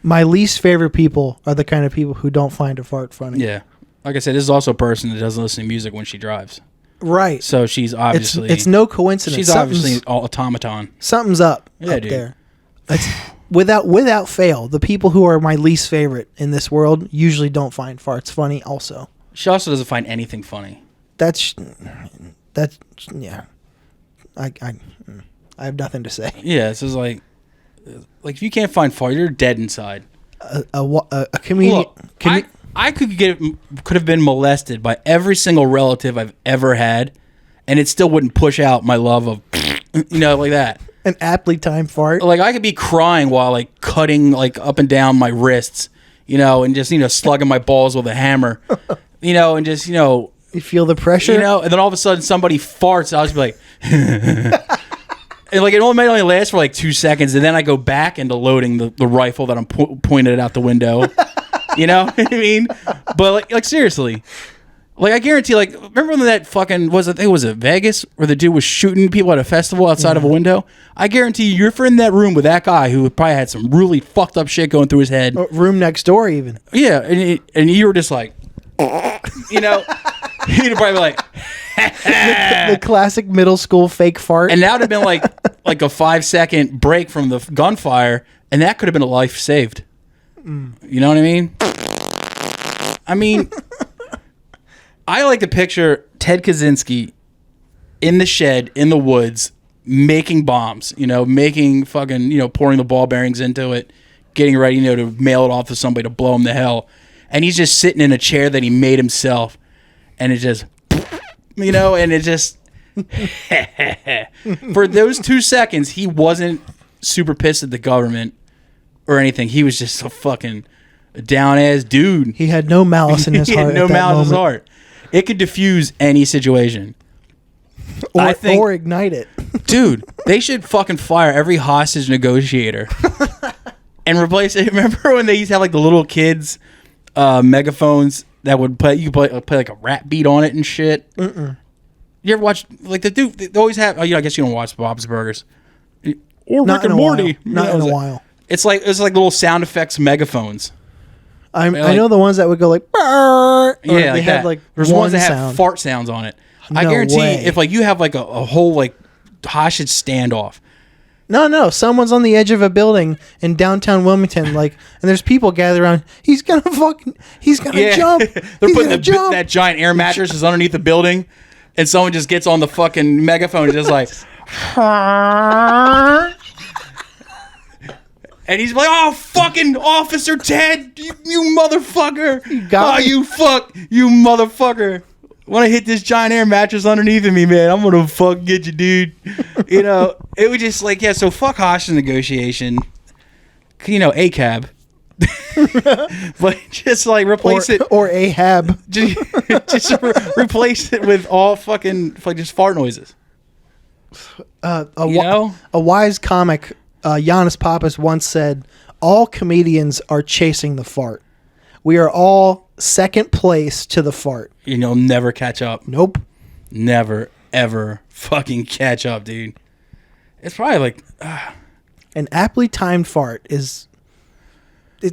Speaker 2: My least favorite people are the kind of people who don't find a fart funny.
Speaker 1: Yeah. Like I said, this is also a person that doesn't listen to music when she drives.
Speaker 2: Right.
Speaker 1: So she's obviously...
Speaker 2: It's no coincidence.
Speaker 1: She's obviously an automaton.
Speaker 2: Something's up there. It's, without fail, the people who are my least favorite in this world usually don't find farts funny also.
Speaker 1: She also doesn't find anything funny.
Speaker 2: that's yeah. I have nothing to say.
Speaker 1: Yeah, it's just like if you can't find fart, you're dead inside.
Speaker 2: A comedian.
Speaker 1: Look, I could have been molested by every single relative I've ever had, and it still wouldn't push out my love of, like that.
Speaker 2: An aptly timed fart.
Speaker 1: Like I could be crying while like cutting like up and down my wrists, and just slugging my balls with a hammer, and just
Speaker 2: you feel the pressure,
Speaker 1: and then all of a sudden somebody farts. I'll just be like, and like it only lasts for like 2 seconds, and then I go back into loading the rifle that I'm pointed out the window. You know what I mean? But like seriously. Like, I guarantee, remember when that fucking, was it Vegas, where the dude was shooting people at a festival outside of a window? I guarantee you, you're in that room with that guy who probably had some really fucked up shit going through his head.
Speaker 2: Room next door, even.
Speaker 1: Yeah, and you were just like, he'd probably be like,
Speaker 2: the classic middle school fake fart.
Speaker 1: And that would have been like a 5-second break from the gunfire, and that could have been a life saved. You know what I mean? I like to picture Ted Kaczynski in the shed, in the woods, making bombs, making fucking, pouring the ball bearings into it, getting ready, to mail it off to somebody to blow him to hell. And he's just sitting in a chair that he made himself. And it just, and it just, for those 2 seconds, he wasn't super pissed at the government or anything. He was just a fucking down-ass dude.
Speaker 2: He had no malice in his heart.
Speaker 1: He had no malice in his heart. It could diffuse any situation.
Speaker 2: Or ignite it.
Speaker 1: Dude, they should fucking fire every hostage negotiator and replace it. Remember when they used to have the little kids megaphones that would play like a rap beat on it and shit? You ever watch the dude? They always have. I guess you don't watch Bob's Burgers or Rick and Morty.
Speaker 2: Not in a while.
Speaker 1: It's like little sound effects megaphones.
Speaker 2: I know the ones that would go like, yeah,
Speaker 1: like
Speaker 2: had
Speaker 1: that. There's ones that have fart sounds on it. I guarantee if you have a whole hostage standoff.
Speaker 2: No, someone's on the edge of a building in downtown Wilmington, and there's people gathered around. He's gonna jump.
Speaker 1: They're putting that giant air mattress is underneath the building, and someone just gets on the fucking megaphone and just like. And he's like, "Oh, fucking Officer Ted, you motherfucker! You motherfucker! When I hit this giant air mattress underneath of me, man, I'm gonna fucking get you, dude." It was just so fuck hostage negotiation. ACAB. But just replace it
Speaker 2: or Ahab.
Speaker 1: just replace it with all fucking just fart noises.
Speaker 2: A wise comic. Giannis Pappas once said, "All comedians are chasing the fart. We are all second place to the fart.
Speaker 1: You'll never catch up."
Speaker 2: Nope.
Speaker 1: Never, ever fucking catch up, dude. It's probably
Speaker 2: an aptly timed fart it's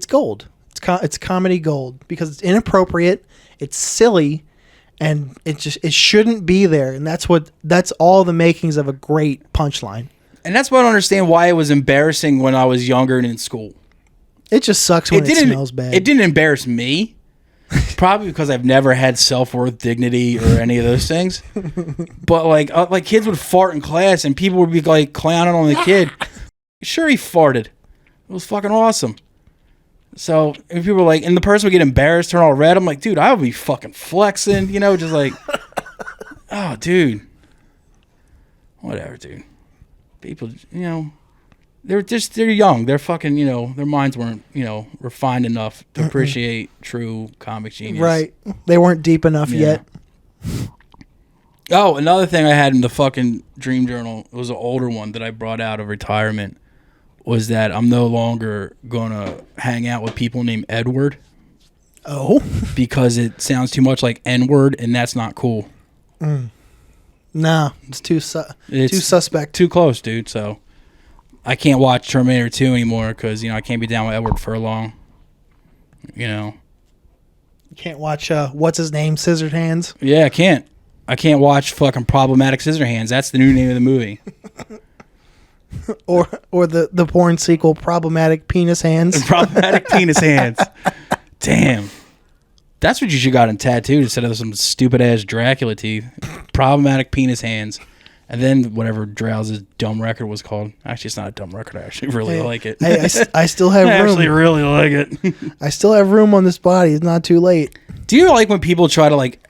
Speaker 2: gold. It's comedy gold because it's inappropriate, it's silly, and it shouldn't be there. And that's all the makings of a great punchline.
Speaker 1: And that's why I don't understand why it was embarrassing when I was younger and in school.
Speaker 2: It just sucks when it smells bad.
Speaker 1: It didn't embarrass me. Probably because I've never had self-worth, dignity, or any of those things. But kids would fart in class and people would be clowning on the kid. Sure, he farted. It was fucking awesome. So if people were and the person would get embarrassed, turn all red. I'm like, dude, I would be fucking flexing, just oh, dude. Whatever, dude. People, they're young. They're fucking, their minds weren't, refined enough to appreciate true comic genius.
Speaker 2: Right. They weren't deep enough yet.
Speaker 1: Oh, another thing I had in the fucking dream journal, it was an older one that I brought out of retirement, was that I'm no longer going to hang out with people named Edward.
Speaker 2: Oh?
Speaker 1: Because it sounds too much like N-word, and that's not cool.
Speaker 2: Nah, it's too suspect.
Speaker 1: Too close, dude, so... I can't watch Terminator 2 anymore because, I can't be down with Edward Furlong. You
Speaker 2: can't watch, what's his name, Scissorhands?
Speaker 1: Yeah, I can't. I can't watch fucking Problematic Scissorhands. That's the new name of the movie.
Speaker 2: or the porn sequel, Problematic Penis Hands.
Speaker 1: Problematic Penis Hands. Damn. That's what you should got in tattooed instead of some stupid ass Dracula teeth, problematic penis hands, and then whatever Drowse's dumb record was called. Actually, it's not a dumb record. I actually really like it.
Speaker 2: Hey, I still have room.
Speaker 1: I actually really like it.
Speaker 2: I still have room on this body. It's not too late.
Speaker 1: Do you like when people try to like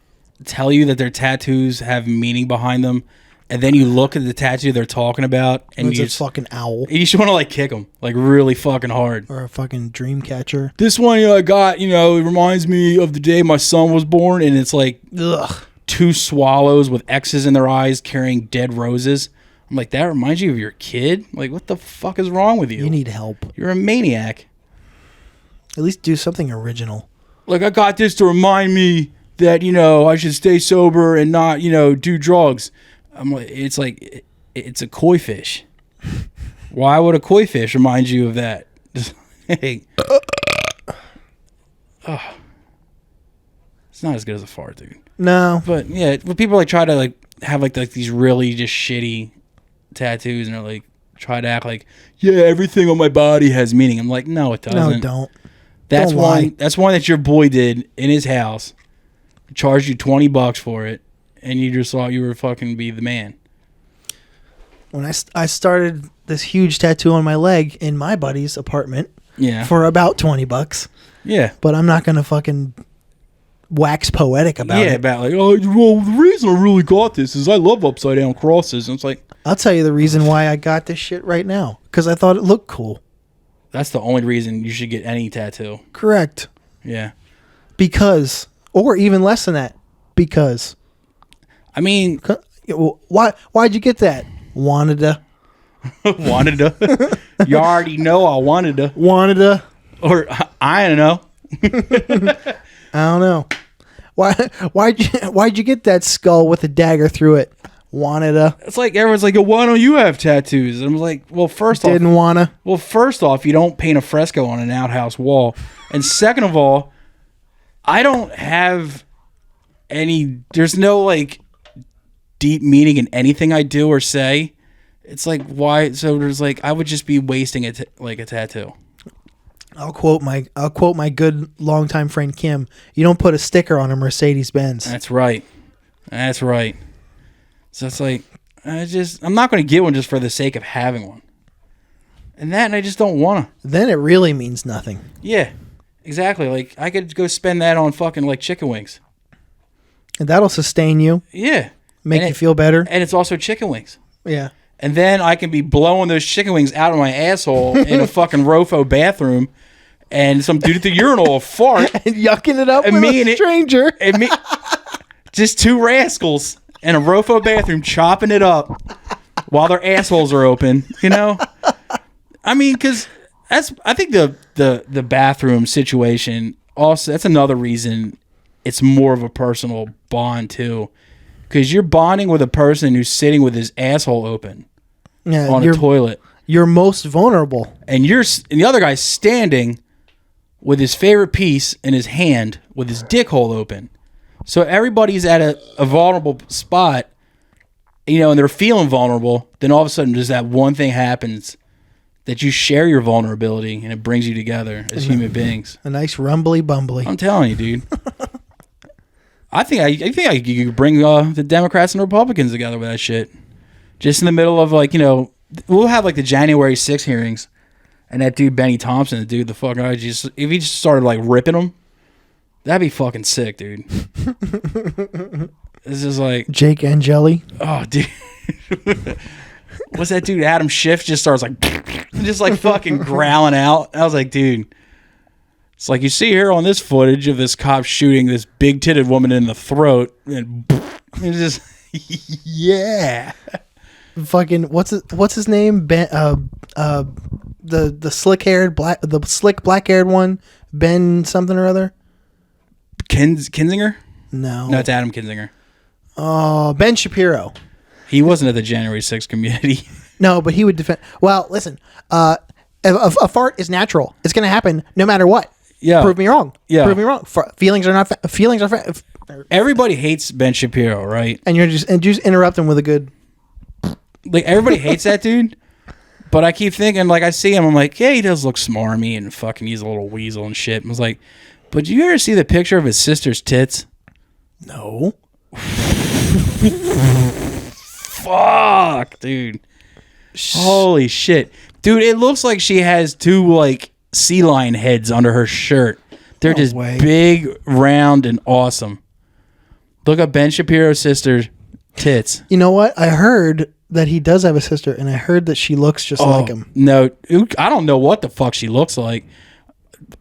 Speaker 1: tell you that their tattoos have meaning behind them, and then you look at the tattoo they're talking about, and
Speaker 2: It's
Speaker 1: you
Speaker 2: a fucking owl
Speaker 1: you just want to like kick them like really fucking hard.
Speaker 2: or a fucking dream catcher.
Speaker 1: This one I got, it reminds me of the day my son was born, and it's like
Speaker 2: Ugh.
Speaker 1: 2 swallows with X's in their eyes carrying dead roses. I'm like, that reminds you of your kid? Like, what the fuck is wrong with you?
Speaker 2: You need help.
Speaker 1: You're a maniac.
Speaker 2: At least do something original.
Speaker 1: Like, I got this to remind me that, I should stay sober and not, do drugs. I'm like, it's a koi fish. Why would a koi fish remind you of that? Hey. It's not as good as a fart, dude.
Speaker 2: No.
Speaker 1: But yeah, when people like try to like have like these really just shitty tattoos and they're like try to act like, yeah, everything on my body has meaning. I'm like, no, it doesn't.
Speaker 2: No, don't.
Speaker 1: That's
Speaker 2: Don't
Speaker 1: one.
Speaker 2: lie.
Speaker 1: That's one that your boy did in his house. Charged you $20 for it, and you just thought you were fucking be the man.
Speaker 2: When I started this huge tattoo on my leg in my buddy's apartment
Speaker 1: Yeah.
Speaker 2: for about $20,
Speaker 1: Yeah.
Speaker 2: but I'm not gonna fucking wax poetic about
Speaker 1: Yeah,
Speaker 2: it.
Speaker 1: about like, oh, well, the reason I really got this is I love upside down crosses. And it's like,
Speaker 2: I'll tell you the reason why I got this shit right now, because I thought it looked cool.
Speaker 1: that's the only reason you should get any tattoo.
Speaker 2: Correct.
Speaker 1: Yeah.
Speaker 2: Because, or even less than that, because.
Speaker 1: I mean,
Speaker 2: Why'd you get that? Wanted to.
Speaker 1: wanted to. You already know I wanted to.
Speaker 2: Wanted to.
Speaker 1: Or I don't know.
Speaker 2: I don't know. Why'd you get that skull with a dagger through it? Wanted to.
Speaker 1: It's like everyone's like, why don't you have tattoos? And I'm like, well, first off, you don't paint a fresco on an outhouse wall. And second of all, I don't have there's no like deep meaning in anything I do or say. It's like, why? So there's like, I would just be wasting a tattoo.
Speaker 2: I'll quote my good longtime friend Kim. You don't put a sticker on a Mercedes Benz.
Speaker 1: That's right. So it's like, I'm not going to get one just for the sake of having one. And I just don't want to.
Speaker 2: Then it really means nothing.
Speaker 1: Yeah, exactly. Like, I could go spend that on fucking, like, chicken wings.
Speaker 2: And that'll sustain you.
Speaker 1: Yeah.
Speaker 2: Make you feel better.
Speaker 1: And it's also chicken wings.
Speaker 2: Yeah.
Speaker 1: And then I can be blowing those chicken wings out of my asshole in a fucking Rofo bathroom, and some dude at the urinal will fart.
Speaker 2: And yucking it up with a stranger.
Speaker 1: Just 2 rascals in a Rofo bathroom chopping it up while their assholes are open, I mean, because I think the bathroom situation also, that's another reason it's more of a personal bond too, because you're bonding with a person who's sitting with his asshole open on a toilet.
Speaker 2: You're most vulnerable,
Speaker 1: and the other guy's standing with his favorite piece in his hand with his dick hole open. So everybody's at a vulnerable spot, and they're feeling vulnerable. Then all of a sudden, just that one thing happens that you share your vulnerability, and it brings you together as human beings.
Speaker 2: A nice rumbly bumbly.
Speaker 1: I'm telling you, dude. I think you could bring the Democrats and Republicans together with that shit. Just in the middle of we'll have like the January 6th hearings, and that dude Benny Thompson, the fucking guy, if he just started like ripping them, that'd be fucking sick, dude. This is like
Speaker 2: Jake Angeli.
Speaker 1: Oh, dude. What's that dude? Adam Schiff just starts like just like fucking growling out. I was like, dude. It's like you see here on this footage of this cop shooting this big-titted woman in the throat, and it's just yeah.
Speaker 2: Fucking what's his name? Ben, the slick black-haired one, Ben something or other.
Speaker 1: Kinzinger?
Speaker 2: No,
Speaker 1: it's Adam Kinzinger.
Speaker 2: Oh, Ben Shapiro.
Speaker 1: He wasn't at the January 6th community.
Speaker 2: No, but he would defend. Well, listen, a fart is natural. It's going to happen no matter what.
Speaker 1: Yeah.
Speaker 2: Prove me wrong.
Speaker 1: Yeah.
Speaker 2: Prove me wrong. Feelings are not. Feelings are.
Speaker 1: Everybody hates Ben Shapiro, right?
Speaker 2: And you just interrupt him with a good.
Speaker 1: Like everybody hates that dude, but I keep thinking, like I see him, I'm like, yeah, he does look smarmy and fucking he's a little weasel and shit. I was like, But did you ever see the picture of his sister's tits?
Speaker 2: No.
Speaker 1: Fuck, dude. Holy shit. Dude, it looks like she has two, like, sea lion heads under her shirt. They're just big, round, and awesome. Look up Ben Shapiro's sister's tits.
Speaker 2: You know what? I heard that he does have a sister, and I heard that she looks just like him.
Speaker 1: No, I don't know what the fuck she looks like.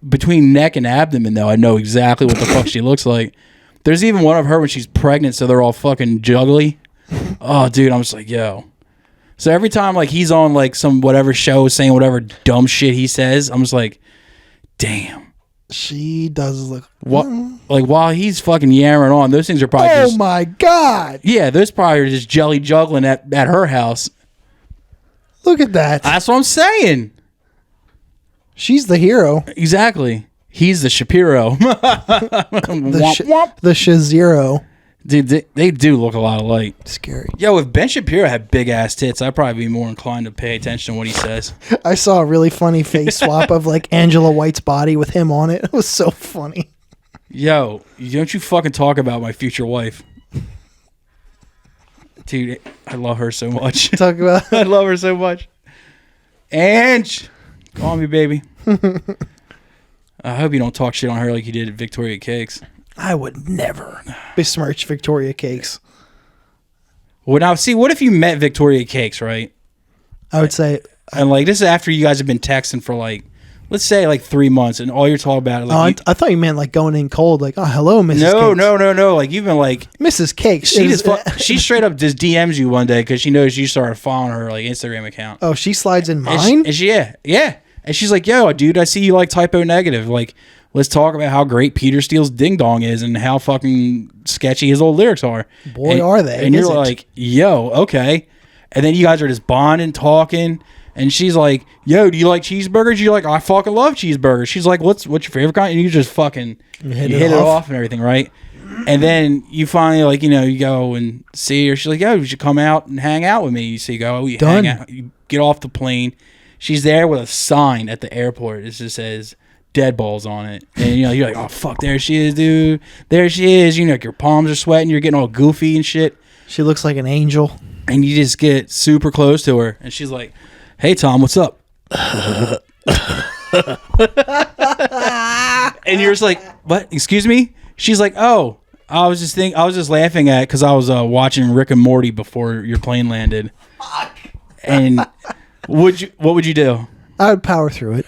Speaker 1: Between neck and abdomen, though, I know exactly what the fuck she looks like. There's even one of her when she's pregnant, so they're all fucking juggly. Oh, dude, I'm just like, yo. So every time, like, he's on, like, some whatever show saying whatever dumb shit he says, I'm just like, damn.
Speaker 2: She does look...
Speaker 1: What? Like, while he's fucking yammering on, those things are probably
Speaker 2: Oh, my God.
Speaker 1: Yeah, those probably are just jelly juggling at her house.
Speaker 2: Look at that.
Speaker 1: That's what I'm saying.
Speaker 2: She's the hero.
Speaker 1: Exactly. He's the Shapiro.
Speaker 2: The Shazero.
Speaker 1: Dude, they do look a lot alike.
Speaker 2: Scary.
Speaker 1: Yo, if Ben Shapiro had big ass tits, I'd probably be more inclined to pay attention to what he says.
Speaker 2: I saw a really funny face swap of like Angela White's body with him on it. It was so funny.
Speaker 1: Yo, don't you fucking talk about my future wife. Dude, I love her so much.
Speaker 2: Talk about
Speaker 1: I love her so much. Ange, call me, baby. I hope you don't talk shit on her like you did at Victoria Cakes.
Speaker 2: I would never besmirch Victoria Cakes.
Speaker 1: Well, now, see, what if you met Victoria Cakes, right?
Speaker 2: I would say...
Speaker 1: And, like, this is after you guys have been texting for, like, let's say, like, 3 months, and all you're talking about is, like...
Speaker 2: I thought you meant, like, going in cold, like, oh, hello, Mrs. Cakes.
Speaker 1: No. Like, you've been, like...
Speaker 2: Mrs. Cakes.
Speaker 1: She straight up just DMs you one day because she knows you started following her, like, Instagram account.
Speaker 2: Oh, she slides in mine?
Speaker 1: Yeah. And she's like, yo, dude, I see you like typo negative. Like, let's talk about how great Peter Steele's Ding Dong is and how fucking sketchy his old lyrics are.
Speaker 2: Boy, are they.
Speaker 1: And you're like, yo, okay. And then you guys are just bonding, talking. And she's like, yo, do you like cheeseburgers? You're like, I fucking love cheeseburgers. She's like, what's your favorite kind? And you just fucking hit it off and everything, right? And then you finally, like, you know, you go and see her. She's like, yo, you should come out and hang out with me. So you go, you hang out, you get off the plane. She's there with a sign at the airport. It just says dead balls on it. And, you know, you're like, oh, fuck, there she is, dude. There she is. You know, like your palms are sweating. You're getting all goofy and shit.
Speaker 2: She looks like an angel.
Speaker 1: And you just get super close to her. And she's like, hey, Tom, what's up? And you're just like, what? Excuse me? She's like, oh, I was just laughing at because I was watching Rick and Morty before your plane landed. And... what would you do?
Speaker 2: I would power through it.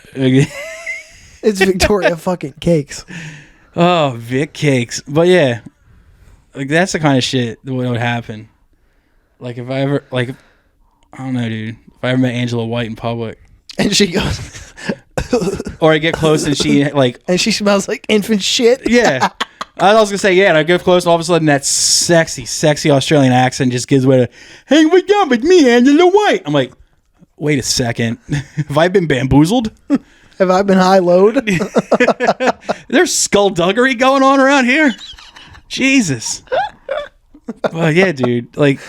Speaker 2: It's Victoria fucking Cakes.
Speaker 1: Oh, Vic Cakes. But yeah, like that's the kind of shit that would happen. Like if I ever, like, I don't know, dude. If I ever met Angela White in public,
Speaker 2: and she goes,
Speaker 1: or I get close and she like,
Speaker 2: and she smells like infant shit.
Speaker 1: Yeah. I was gonna say, yeah, and I get close, and all of a sudden that sexy Australian accent just gives way to, hey, what's up with me, Angela White? I'm like, wait a second. Have I been bamboozled?
Speaker 2: Have I been high load?
Speaker 1: There's skullduggery going on around here. Jesus. Well, yeah, dude. Like,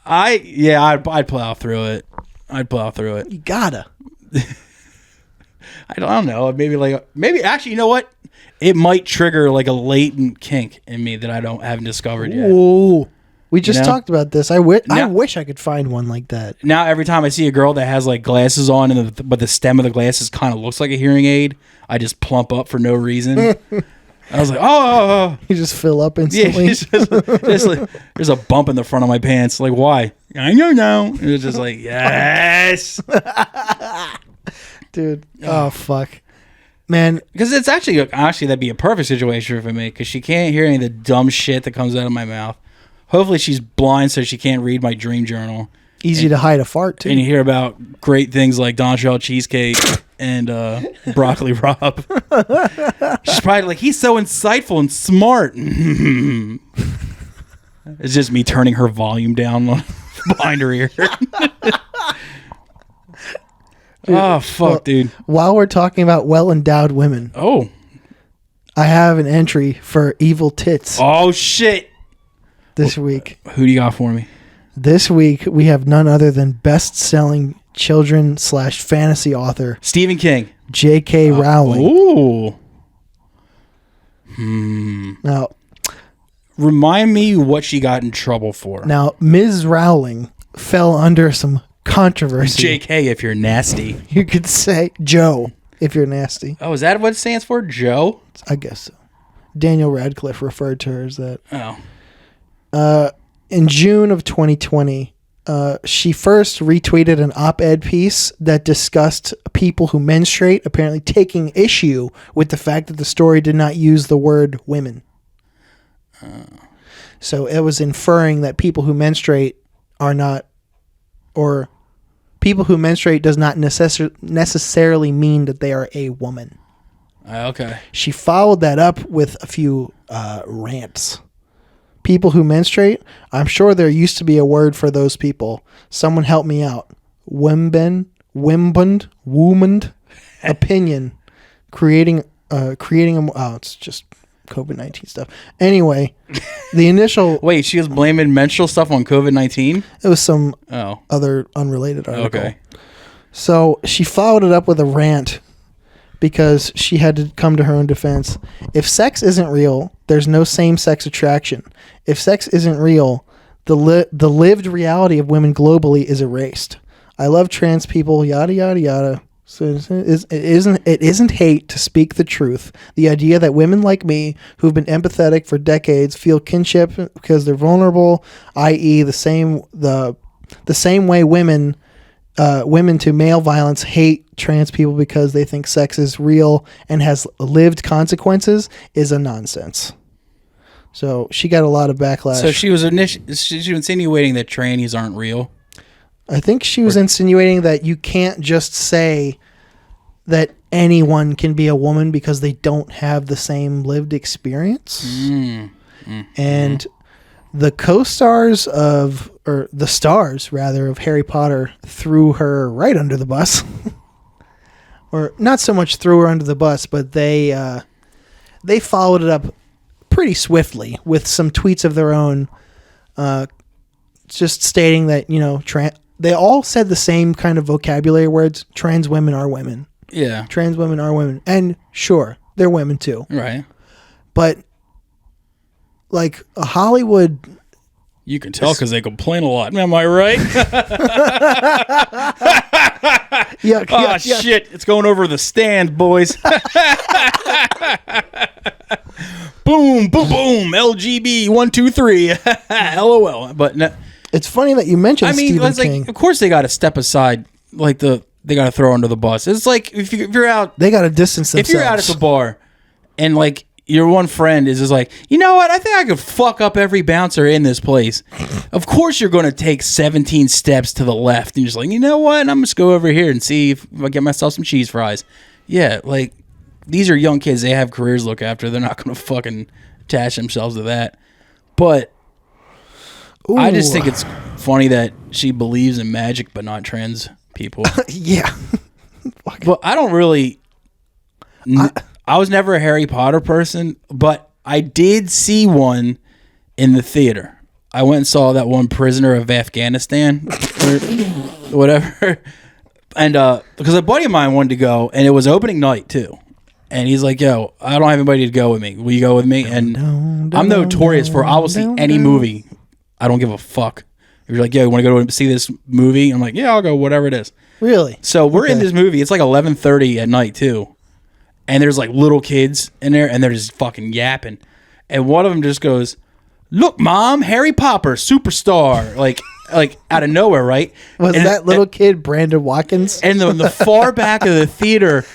Speaker 1: I'd plow through it.
Speaker 2: You gotta.
Speaker 1: I don't know. Maybe actually, you know what? It might trigger like a latent kink in me that I haven't discovered yet.
Speaker 2: Ooh. We just talked about this. I wish I could find one like that.
Speaker 1: Now, every time I see a girl that has like glasses on, but the stem of the glasses kind of looks like a hearing aid, I just plump up for no reason. I was like, oh.
Speaker 2: You just fill up instantly.
Speaker 1: Yeah, there's a bump in the front of my pants. Like, why? I don't know. It was just like, yes.
Speaker 2: Dude. Oh, fuck. Man.
Speaker 1: Because it's actually that'd be a perfect situation for me because she can't hear any of the dumb shit that comes out of my mouth. Hopefully she's blind so she can't read my dream journal.
Speaker 2: Easy to hide a fart, too.
Speaker 1: And you hear about great things like Dontrell cheesecake and broccoli Rob. She's probably like, he's so insightful and smart. It's just me turning her volume down behind her ear. Oh, fuck, dude.
Speaker 2: While we're talking about well-endowed women.
Speaker 1: Oh.
Speaker 2: I have an entry for Evil Tits.
Speaker 1: Oh, shit.
Speaker 2: This week.
Speaker 1: Who do you got for me?
Speaker 2: This week, we have none other than best-selling children/fantasy author
Speaker 1: Stephen King.
Speaker 2: J.K. Rowling.
Speaker 1: Ooh.
Speaker 2: Now,
Speaker 1: Remind me what she got in trouble for.
Speaker 2: Now, Ms. Rowling fell under some controversy.
Speaker 1: JK, if you're nasty.
Speaker 2: You could say Joe, if you're nasty.
Speaker 1: Oh, is that what it stands for? Joe?
Speaker 2: I guess so. Daniel Radcliffe referred to her as that.
Speaker 1: Oh.
Speaker 2: In June of 2020, she first retweeted an op-ed piece that discussed people who menstruate apparently taking issue with the fact that the story did not use the word women. So it was inferring that people who menstruate are not, or people who menstruate does not necessarily mean that they are a woman.
Speaker 1: Okay.
Speaker 2: She followed that up with a few rants. People who menstruate, I'm sure there used to be a word for those people. Someone help me out. Wimbund, opinion, creating a, it's just COVID-19 stuff. Anyway, the initial...
Speaker 1: Wait, she was blaming menstrual stuff on COVID-19?
Speaker 2: It was some
Speaker 1: Oh.
Speaker 2: other unrelated article.
Speaker 1: Okay.
Speaker 2: So she followed it up with a rant because she had to come to her own defense. If sex isn't real, there's no same-sex attraction. If sex isn't real, the lived reality of women globally is erased. I love trans people, yada, yada, yada. So it isn't hate to speak the truth. The idea that women like me, who've been empathetic for decades, feel kinship because they're vulnerable, i.e. the same way women to male violence hate trans people because they think sex is real and has lived consequences, is a nonsense. So she got a lot of backlash.
Speaker 1: So she was insinuating that trannies aren't real.
Speaker 2: I think she was insinuating that you can't just say that anyone can be a woman because they don't have the same lived experience. And the co-stars of, or the stars rather, of Harry Potter threw her right under the bus. Or not so much threw her under the bus, but they followed it up pretty swiftly with some tweets of their own, just stating that, they all said the same kind of vocabulary words. Trans women are women.
Speaker 1: Yeah.
Speaker 2: Trans women are women. And sure, they're women too.
Speaker 1: Right.
Speaker 2: But like a Hollywood...
Speaker 1: You can tell because they complain a lot. Am I right?
Speaker 2: yeah.
Speaker 1: Shit. It's going over the stand, boys. Boom, boom, boom. LGB 1, 2, 3. LOL. But no,
Speaker 2: it's funny that you mentioned Stephen King.
Speaker 1: Of course they got to step aside. They got to throw under the bus. It's like if you're out.
Speaker 2: They got to distance themselves.
Speaker 1: If you're out at the bar and like your one friend is just like, you know what? I think I could fuck up every bouncer in this place. Of course you're going to take 17 steps to the left. And you're just like, you know what? I'm just go over here and see if I get myself some cheese fries. Yeah, like these are young kids. They have careers to look after. They're not going to fucking attach themselves to that. But
Speaker 2: Ooh.
Speaker 1: I just think it's funny that she believes in magic but not trans people.
Speaker 2: Yeah.
Speaker 1: But I don't really... I was never a Harry Potter person, but I did see one in the theater. I went and saw that one Prisoner of Afghanistan or whatever. And because a buddy of mine wanted to go, and it was opening night too. And he's like, yo, I don't have anybody to go with me. Will you go with me? And I'm notorious for I will see any movie. I don't give a fuck. If you're like, yo, you want to go see this movie? I'm like, yeah, I'll go, whatever it is.
Speaker 2: Really?
Speaker 1: So we're in this movie. It's like 11:30 at night too. And there's like little kids in there, and they're just fucking yapping. And one of them just goes, "Look, Mom, Harry Potter, superstar!" Like out of nowhere, right?
Speaker 2: Was that little kid Brandon Watkins?
Speaker 1: And in the far back of the theater,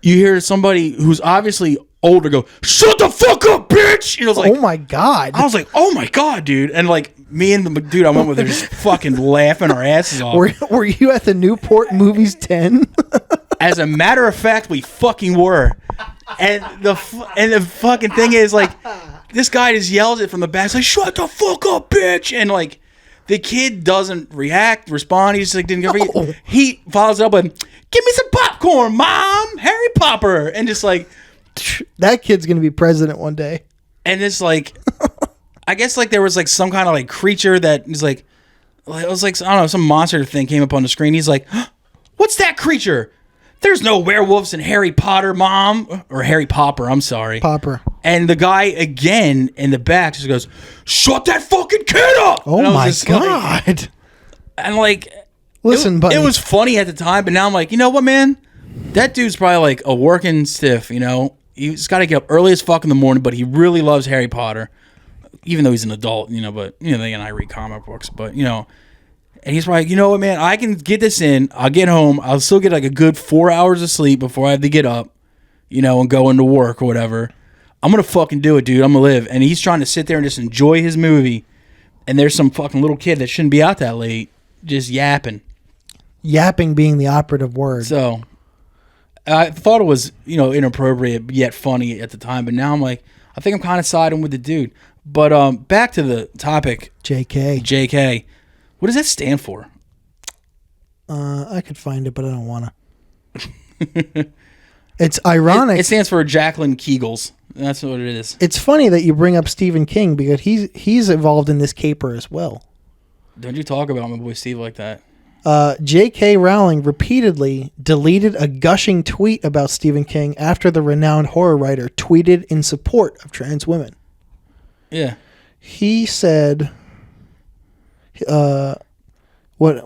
Speaker 1: you hear somebody who's obviously older go, "Shut the fuck up, bitch!" And I was like,
Speaker 2: "Oh my god!"
Speaker 1: I was like, "Oh my god, dude!" And like me and the dude I went with are just fucking laughing our asses off.
Speaker 2: Were you at the Newport Movies 10?
Speaker 1: As a matter of fact, we fucking were. And the fucking thing is, like, this guy just yells it from the back. He's like, "Shut the fuck up, bitch!" And like, the kid doesn't respond. He just like didn't go. He follows up with, "Give me some popcorn, Mom, Harry Potter," and just like,
Speaker 2: that kid's gonna be president one day.
Speaker 1: And it's like, I guess like there was like some kind of like creature that is like, it was like, I don't know, some monster thing came up on the screen. He's like, "What's that creature?" there's no werewolves in Harry Potter, Mom. Or Harry Popper, I'm sorry.
Speaker 2: Popper.
Speaker 1: And the guy, again, in the back just goes, shut that fucking kid up!
Speaker 2: Oh, my God.
Speaker 1: And, like...
Speaker 2: Listen, buddy.
Speaker 1: It was funny at the time, but now I'm like, you know what, man? That dude's probably like a working stiff, you know? He's got to get up early as fuck in the morning, but he really loves Harry Potter, even though he's an adult, you know, but, you know, and I read comic books, but, you know, and he's probably like, you know what, man? I can get this in. I'll get home. I'll still get like a good 4 hours of sleep before I have to get up, you know, and go into work or whatever. I'm going to fucking do it, dude. I'm going to live. And he's trying to sit there and just enjoy his movie, and there's some fucking little kid that shouldn't be out that late just yapping.
Speaker 2: Yapping being the operative word.
Speaker 1: So, I thought it was, you know, inappropriate yet funny at the time, but now I'm like, I think I'm kind of siding with the dude. But back to the topic. JK. What does that stand for?
Speaker 2: I could find it, but I don't want to. It's ironic.
Speaker 1: It stands for Jacqueline Kegels. That's what it is.
Speaker 2: It's funny that you bring up Stephen King because he's involved in this caper as well.
Speaker 1: Don't you talk about my boy Steve like that.
Speaker 2: J.K. Rowling repeatedly deleted a gushing tweet about Stephen King after the renowned horror writer tweeted in support of trans women.
Speaker 1: Yeah.
Speaker 2: He said, here's what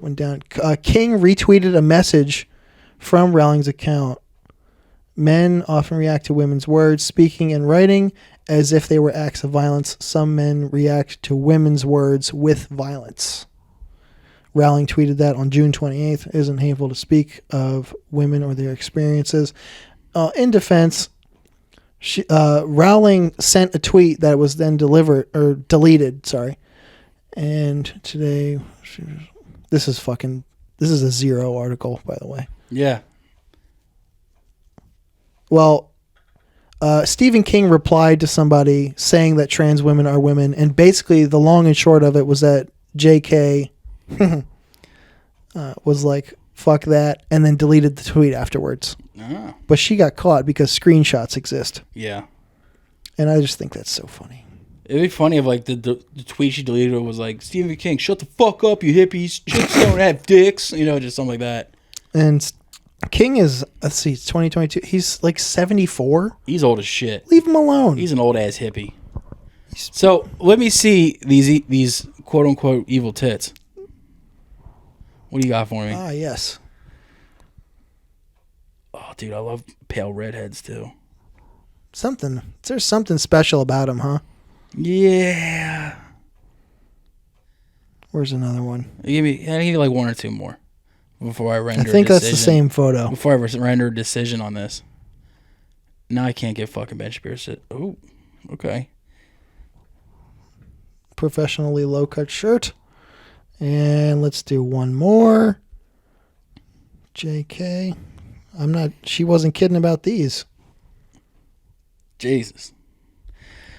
Speaker 2: went down. King retweeted a message from Rowling's account. Men often react to women's words, speaking and writing as if they were acts of violence. Some men react to women's words with violence. Rowling tweeted that on June 28th. It isn't hateful to speak of women or their experiences. In defense, Rowling sent a tweet that was then deleted. Sorry. And today, this is a zero article, by the way.
Speaker 1: Yeah.
Speaker 2: Well, Stephen King replied to somebody saying that trans women are women, and basically the long and short of it was that J.K. was like, fuck that, and then deleted the tweet afterwards.
Speaker 1: Oh.
Speaker 2: But she got caught because screenshots exist.
Speaker 1: Yeah.
Speaker 2: And I just think that's so funny.
Speaker 1: It'd be funny if like the tweet she deleted was like, Stephen King, shut the fuck up, you hippies. Chicks don't have dicks. You know, just something like that.
Speaker 2: And King is, let's see, it's 2022. He's like 74.
Speaker 1: He's old as shit.
Speaker 2: Leave him alone.
Speaker 1: He's an old ass hippie. So let me see these quote unquote evil tits. What do you got for me?
Speaker 2: Ah, yes.
Speaker 1: Oh, dude, I love pale redheads too.
Speaker 2: There's something special about him, huh?
Speaker 1: Yeah.
Speaker 2: Where's another one?
Speaker 1: I need like one or two more before I render.
Speaker 2: I think that's the same photo.
Speaker 1: Before I render a decision on this. Now I can't get fucking Ben Shapiro. Oh, okay.
Speaker 2: Professionally low cut shirt. And let's do one more. JK. She wasn't kidding about these.
Speaker 1: Jesus.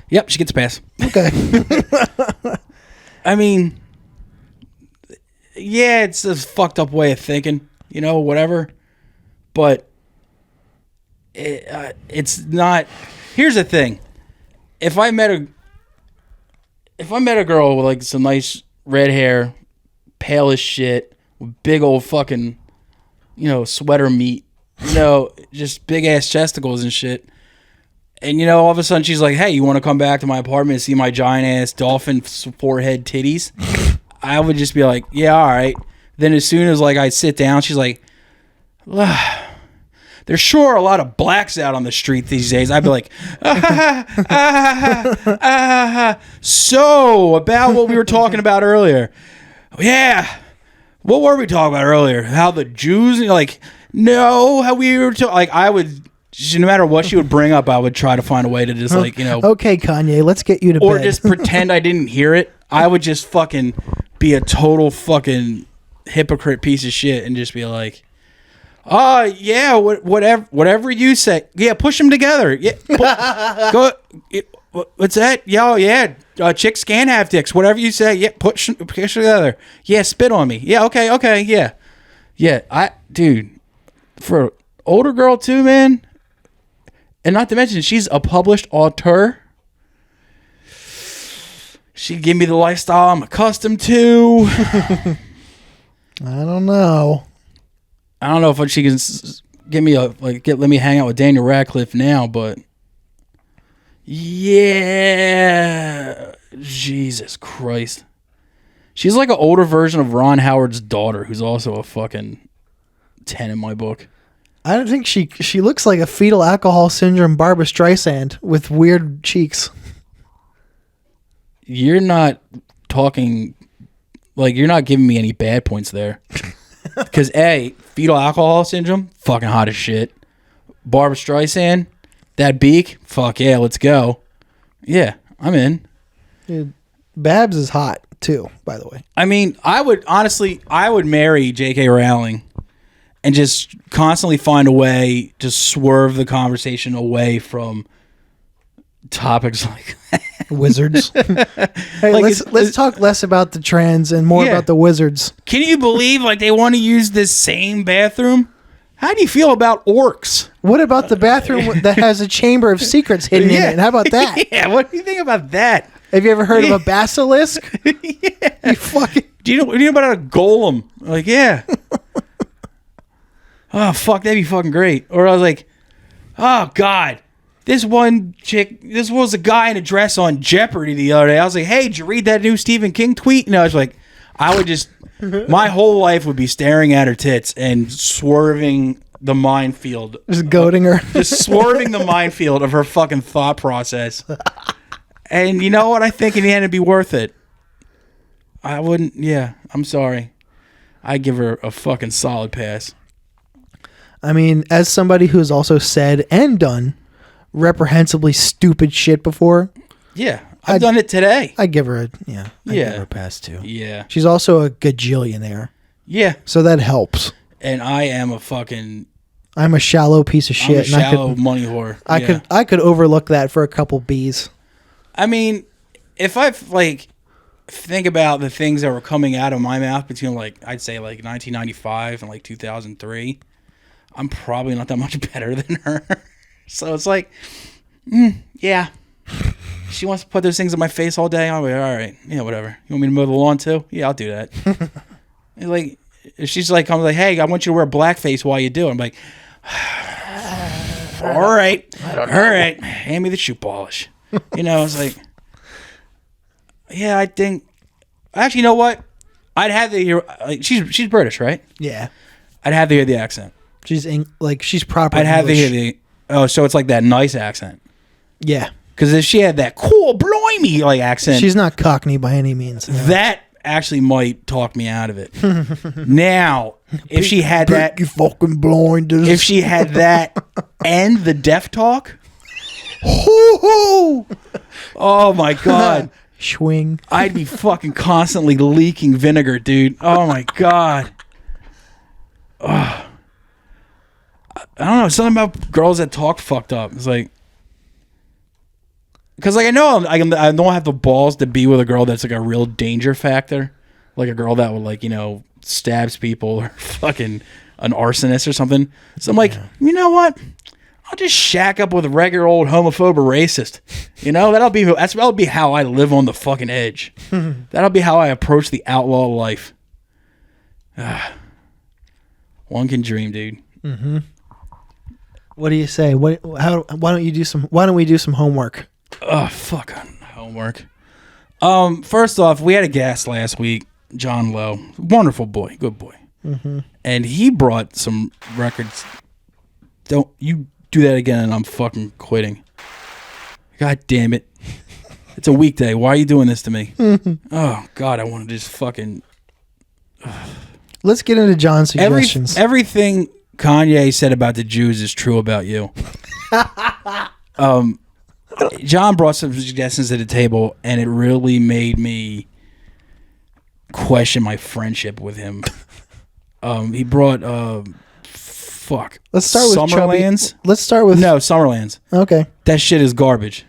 Speaker 1: Yep, she gets a pass.
Speaker 2: Okay.
Speaker 1: I mean, yeah, it's a fucked up way of thinking, you know, whatever. But it's not. Here's the thing: if I met a girl with like some nice red hair, pale as shit, with big old fucking, you know, sweater meat, you know, just big ass chesticles and shit. And, you know, all of a sudden she's like, hey, you want to come back to my apartment and see my giant ass dolphin forehead titties? I would just be like, yeah, all right. Then as soon as like I sit down, she's like, there's sure a lot of blacks out on the street these days. I'd be like, so about what we were talking about earlier. Yeah. What were we talking about earlier? How the Jews, like, no, how we were talking, like I would, no matter what she would bring up, I would try to find a way to just like, you know.
Speaker 2: Okay, Kanye, let's get you to bed.
Speaker 1: Or just pretend I didn't hear it. I would just fucking be a total fucking hypocrite piece of shit and just be like, yeah, whatever you say. Yeah, push them together. Yeah, go. What's that? Yeah. Chicks can have dicks. Whatever you say. Yeah, push together. Yeah, spit on me. Yeah, okay. Yeah. Dude, for an older girl too, man. And not to mention, she's a published author. She give me the lifestyle I'm accustomed to.
Speaker 2: I don't know.
Speaker 1: I don't know if she can give me let me hang out with Daniel Radcliffe now, but yeah, Jesus Christ. She's like an older version of Ron Howard's daughter, who's also a fucking 10 in my book.
Speaker 2: I don't think she looks like a fetal alcohol syndrome Barbra Streisand with weird cheeks.
Speaker 1: You're not talking, like, you're not giving me any bad points there. Because fetal alcohol syndrome, fucking hot as shit. Barbra Streisand, that beak, fuck yeah, let's go. Yeah, I'm in.
Speaker 2: Dude, Babs is hot too, by the way.
Speaker 1: I mean, I would marry J.K. Rowling and just constantly find a way to swerve the conversation away from topics like
Speaker 2: wizards. Hey, like let's talk less about the trans and more about the wizards.
Speaker 1: Can you believe like they want to use this same bathroom? How do you feel about orcs?
Speaker 2: What about the bathroom that has a chamber of secrets hidden in it? How about that?
Speaker 1: Yeah, what do you think about that?
Speaker 2: Have you ever heard of a basilisk?
Speaker 1: Yeah.
Speaker 2: You fucking...
Speaker 1: Do you know about a golem? Like, yeah. Oh, fuck, that'd be fucking great. Or I was like, oh, God. This one chick, this was a guy in a dress on Jeopardy the other day. I was like, hey, did you read that new Stephen King tweet? And I was like, I would just, my whole life would be staring at her tits and swerving the minefield.
Speaker 2: Just goading her.
Speaker 1: Just swerving the minefield of her fucking thought process. And you know what? I think in the end it'd be worth it. I wouldn't, I'm sorry. I'd give her a fucking solid pass.
Speaker 2: I mean, as somebody who's also said and done reprehensibly stupid shit before.
Speaker 1: Yeah, I've done it today.
Speaker 2: I give her a give her a pass too.
Speaker 1: Yeah.
Speaker 2: She's also a gajillionaire.
Speaker 1: Yeah.
Speaker 2: So that helps.
Speaker 1: And I am a fucking...
Speaker 2: I'm a shallow piece of shit.
Speaker 1: I'm a shallow money whore.
Speaker 2: I could overlook that for a couple B's.
Speaker 1: I mean, if I think about the things that were coming out of my mouth between I'd say 1995 and 2003, I'm probably not that much better than her. So it's like, yeah. She wants to put those things in my face all day. I'm like, all right, yeah, whatever. You want me to mow the lawn too? Yeah, I'll do that. And she's like, I'm like, hey, I want you to wear blackface while you do it. I'm like, all right, hand me the shoe polish. It's like, yeah, I think. Actually, you know what? I'd have to hear. She's British, right?
Speaker 2: Yeah.
Speaker 1: I'd have to hear the accent.
Speaker 2: She's she's proper.
Speaker 1: I'd have to hear the. Oh, so it's like that nice accent.
Speaker 2: Yeah.
Speaker 1: Because if she had that cool blimey accent,
Speaker 2: she's not Cockney by any means. No.
Speaker 1: That actually might talk me out of it. Now, if she had that,
Speaker 2: you fucking blinders.
Speaker 1: If she had that and the deaf talk. Oh my God.
Speaker 2: Swing.
Speaker 1: I'd be fucking constantly leaking vinegar, dude. Oh my God. Oh. I don't know. Something about girls that talk fucked up. It's like, because I know I don't have the balls to be with a girl that's a real danger factor, like a girl that would stabs people or fucking an arsonist or something. So I'm like, you know what? I'll just shack up with a regular old homophobe or racist. That'll be how I live on the fucking edge. That'll be how I approach the outlaw life. One can dream, dude.
Speaker 2: Mm-hmm. What do you say? Why don't we do some homework?
Speaker 1: Oh, fuck homework. First off, we had a guest last week, John Lowe. Wonderful boy, good boy.
Speaker 2: Mm-hmm.
Speaker 1: And he brought some records. Don't you do that again and I'm fucking quitting. God damn it. It's a weekday. Why are you doing this to me? Oh, God, I want to just fucking...
Speaker 2: Let's get into John's suggestions.
Speaker 1: Everything Kanye said about the Jews is true about you. John brought some suggestions to the table, and it really made me question my friendship with him. He brought
Speaker 2: Let's start with
Speaker 1: Summerlands.
Speaker 2: Let's start with
Speaker 1: Summerlands.
Speaker 2: Okay,
Speaker 1: that shit is garbage.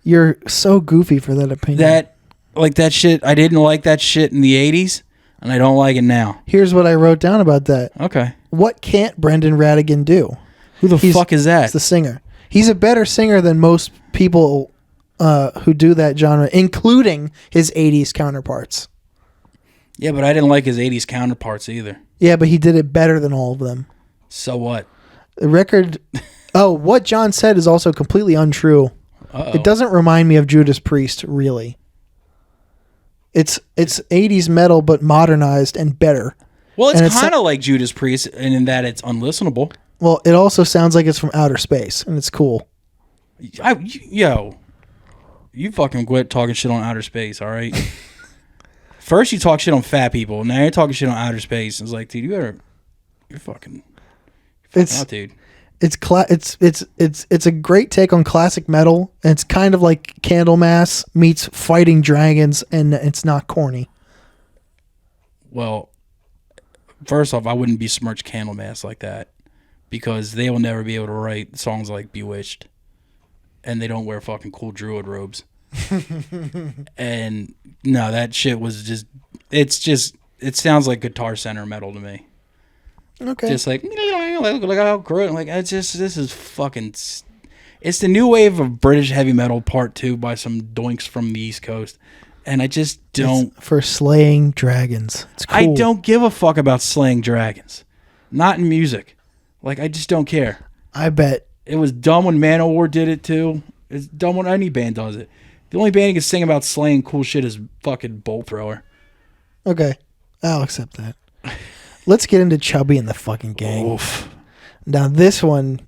Speaker 2: You're so goofy for that opinion.
Speaker 1: That shit. I didn't like that shit in the 80s, and I don't like it now.
Speaker 2: Here's what I wrote down about that.
Speaker 1: Okay.
Speaker 2: What can't Brendan Radigan do?
Speaker 1: Who the fuck is that?
Speaker 2: He's the singer. He's a better singer than most people who do that genre, including his 80s counterparts.
Speaker 1: Yeah, but I didn't like his 80s counterparts either.
Speaker 2: Yeah, but he did it better than all of them.
Speaker 1: So what?
Speaker 2: The record... Oh, what John said is also completely untrue.
Speaker 1: Uh-oh.
Speaker 2: It doesn't remind me of Judas Priest, really. It's 80s metal, but modernized and better.
Speaker 1: Well, it's kind of like Judas Priest in that it's unlistenable.
Speaker 2: Well, it also sounds like it's from outer space, and it's cool.
Speaker 1: You fucking quit talking shit on outer space, all right? First you talk shit on fat people, now you're talking shit on outer space. It's like, dude, you're fucking out, dude.
Speaker 2: It's a great take on classic metal, and it's kind of like Candlemass meets Fighting Dragons, and it's not corny.
Speaker 1: Well, first off, I wouldn't besmirch Candlemass like that because they will never be able to write songs like Bewitched, and they don't wear fucking cool druid robes. And no, that shit was it sounds like Guitar Center metal to me.
Speaker 2: Okay.
Speaker 1: Just like it's just, this is fucking, it's the new wave of British heavy metal part 2 by some doinks from the East Coast. And I just don't.
Speaker 2: It's for slaying dragons. It's cool.
Speaker 1: I don't give a fuck about slaying dragons. Not in music. Like, I just don't care.
Speaker 2: I bet.
Speaker 1: It was dumb when Manowar did it too. It's dumb when any band does it. The only band who can sing about slaying cool shit is fucking Bolt Thrower.
Speaker 2: Okay. I'll accept that. Let's get into Chubby and the fucking Gang.
Speaker 1: Oof.
Speaker 2: Now this one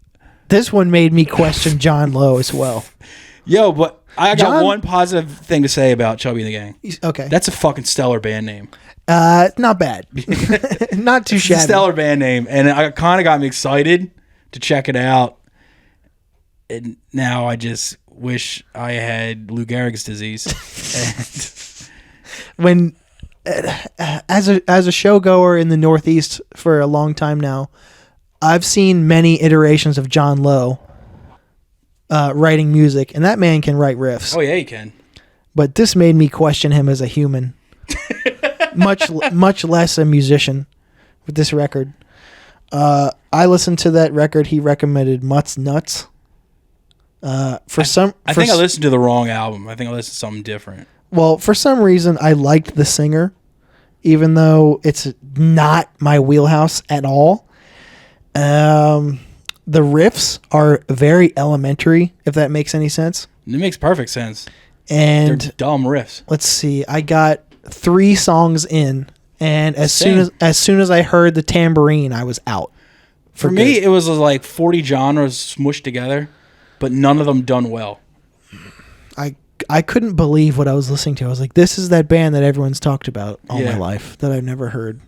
Speaker 2: made me question John Lowe as well.
Speaker 1: Yo, but I got one positive thing to say about Chubby and the Gang.
Speaker 2: Okay.
Speaker 1: That's a fucking stellar band name.
Speaker 2: Not bad. Not too shabby.
Speaker 1: It's a stellar band name, and it kind of got me excited to check it out. And now I just wish I had Lou Gehrig's disease.
Speaker 2: When as a showgoer in the Northeast for a long time now, I've seen many iterations of John Lowe writing music, and that man can write riffs.
Speaker 1: Oh yeah, he can.
Speaker 2: But this made me question him as a human, much less a musician. With this record, I listened to that record he recommended, Mutt's Nuts. I think I listened to the wrong album. I think I listened to something different. Well, for some reason, I liked the singer, even though it's not my wheelhouse at all. The riffs are very elementary, if that makes any sense.
Speaker 1: It makes perfect sense.
Speaker 2: And
Speaker 1: they're dumb riffs.
Speaker 2: Let's see. I got 3 songs in, and as soon as I heard the tambourine, I was out.
Speaker 1: For me, it was like 40 genres smushed together, but none of them done well.
Speaker 2: I couldn't believe what I was listening to. I was like, this is that band that everyone's talked about all my life that I've never heard.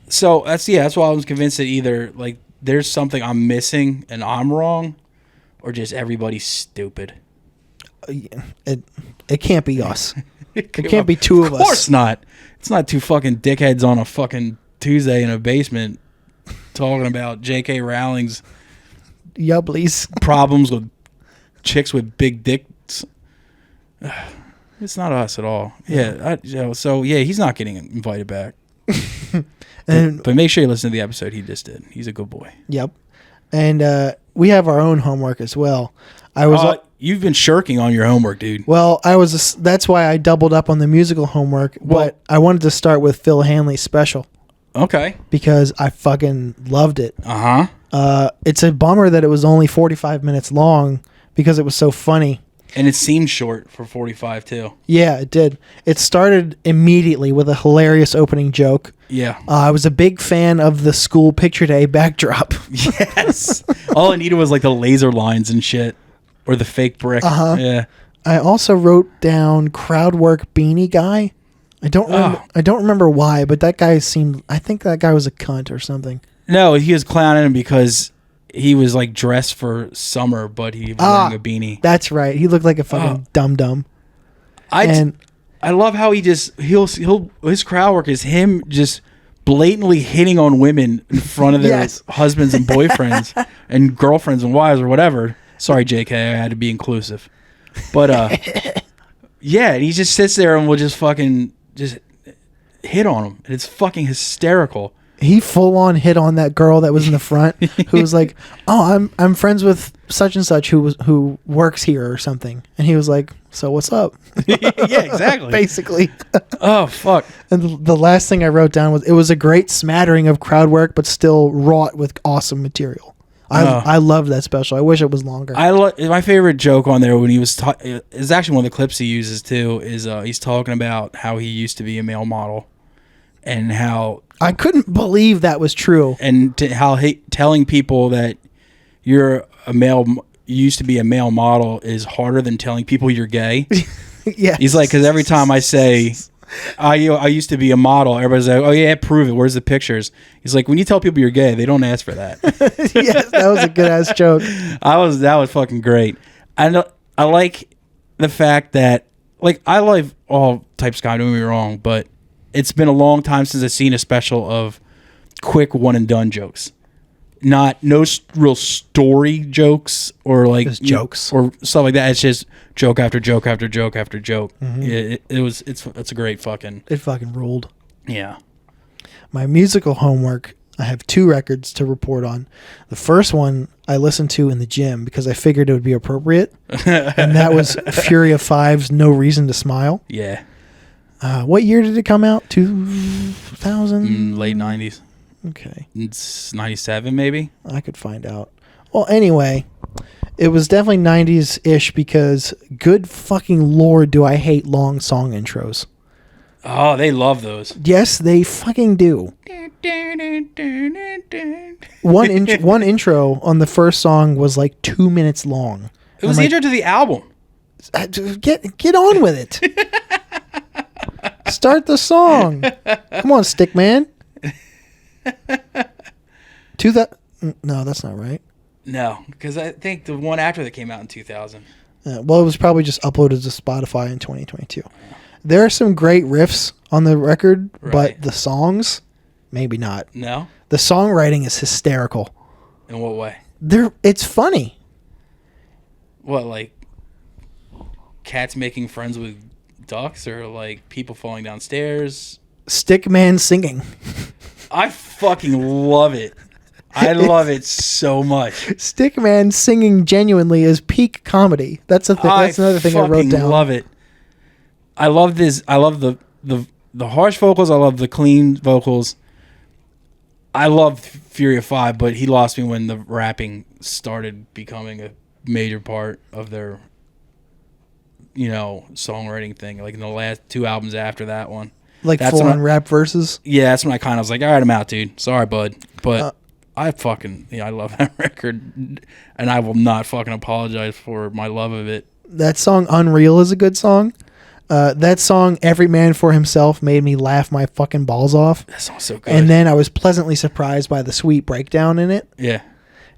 Speaker 1: So that's why I was convinced that either like there's something I'm missing and I'm wrong, or just everybody's stupid.
Speaker 2: It can't be us. It can't be two of us.
Speaker 1: Of course not. It's not 2 fucking dickheads on a fucking Tuesday in a basement talking about J.K. Rowling's
Speaker 2: Yubblies
Speaker 1: problems with chicks with big dicks. It's not us at all. Yeah. So he's not getting invited back. But make sure you listen to the episode he just did. He's a good boy.
Speaker 2: Yep. And we have our own homework as well.
Speaker 1: You've been shirking on your homework, dude.
Speaker 2: Well, that's why I doubled up on the musical homework. But I wanted to start with Phil Hanley's special.
Speaker 1: Okay.
Speaker 2: Because I fucking loved it.
Speaker 1: Uh-huh.
Speaker 2: It's a bummer that it was only 45 minutes long because it was so funny.
Speaker 1: And it seemed short for 45 too.
Speaker 2: Yeah, it did. It started immediately with a hilarious opening joke.
Speaker 1: Yeah.
Speaker 2: I was a big fan of the school picture day backdrop.
Speaker 1: Yes. All I needed was like the laser lines and shit. Or the fake brick.
Speaker 2: Uh-huh.
Speaker 1: Yeah.
Speaker 2: I also wrote down crowd work beanie guy. I don't remember why, but that guy I think that guy was a cunt or something.
Speaker 1: No, he was clowning him because he was like dressed for summer, but he was wearing a beanie.
Speaker 2: That's right. He looked like a fucking dum-dum.
Speaker 1: I love how his crowd work is him just blatantly hitting on women in front of their husbands and boyfriends and girlfriends and wives or whatever. Sorry, JK, I had to be inclusive. But yeah, and he just sits there and will just fucking just hit on him. And it's fucking hysterical.
Speaker 2: He full on hit on that girl that was in the front who was like, "Oh, I'm friends with such and such who works here or something. And he was like, so what's up?
Speaker 1: Yeah, exactly.
Speaker 2: Basically.
Speaker 1: Oh, fuck.
Speaker 2: And the last thing I wrote down was, it was a great smattering of crowd work, but still wrought with awesome material. I loved that special. I wish it was longer.
Speaker 1: My favorite joke on there when he was is actually one of the clips he uses too, is he's talking about how he used to be a male model and how
Speaker 2: I couldn't believe that was true.
Speaker 1: And how telling people that you're a male, you used to be a male model is harder than telling people you're gay.
Speaker 2: Yeah.
Speaker 1: He's like, because every time I say I used to be a model, everybody's like, oh yeah, prove it. Where's the pictures? He's like, when you tell people you're gay, they don't ask for that.
Speaker 2: Yes, that was a good ass joke.
Speaker 1: That was fucking great. I like the fact that, like, I love all types of comedy, don't get me wrong, but it's been a long time since I've seen a special of quick one and done jokes. No real story jokes or like
Speaker 2: just jokes
Speaker 1: or stuff like that. It's just joke after joke after joke after joke.
Speaker 2: Mm-hmm.
Speaker 1: It's a great fucking.
Speaker 2: It fucking ruled.
Speaker 1: Yeah.
Speaker 2: My musical homework. I have 2 records to report on. The first one I listened to in the gym because I figured it would be appropriate, and that was Fury of Five's "No Reason to Smile."
Speaker 1: Yeah.
Speaker 2: What year did it come out? 2000?
Speaker 1: Late 90s.
Speaker 2: Okay.
Speaker 1: It's 97 maybe.
Speaker 2: I could find out. Well, anyway, it was definitely 90s-ish because good fucking lord do I hate long song intros.
Speaker 1: Oh, they love those.
Speaker 2: Yes, they fucking do. One intro on the first song was like 2 minutes long.
Speaker 1: It was the intro to the album.
Speaker 2: Get on with it. Start the song. Come on, Stickman. No, that's not right.
Speaker 1: No, because I think the one after that came out in 2000.
Speaker 2: Well, it was probably just uploaded to Spotify in 2022. There are some great riffs on the record,
Speaker 1: right.
Speaker 2: But the songs, maybe not.
Speaker 1: No?
Speaker 2: The songwriting is hysterical.
Speaker 1: In what way?
Speaker 2: It's funny.
Speaker 1: What, like cats making friends with ducks or like people falling downstairs?
Speaker 2: Stickman singing.
Speaker 1: I fucking love it. I love it so much.
Speaker 2: Stickman singing genuinely is peak comedy. That's another thing I wrote down.
Speaker 1: I love it. I love this. I love the harsh vocals. I love the clean vocals. I love Fury of Five, but he lost me when the rapping started becoming a major part of their, songwriting thing. Like in the last 2 albums after that one.
Speaker 2: Like full-on rap verses?
Speaker 1: Yeah, that's when I kind of was like, all right, I'm out, dude. Sorry, bud. But I love that record. And I will not fucking apologize for my love of it.
Speaker 2: That song, Unreal, is a good song. That song, Every Man for Himself, made me laugh my fucking balls off.
Speaker 1: That song's so good.
Speaker 2: And then I was pleasantly surprised by the sweet breakdown in it.
Speaker 1: Yeah.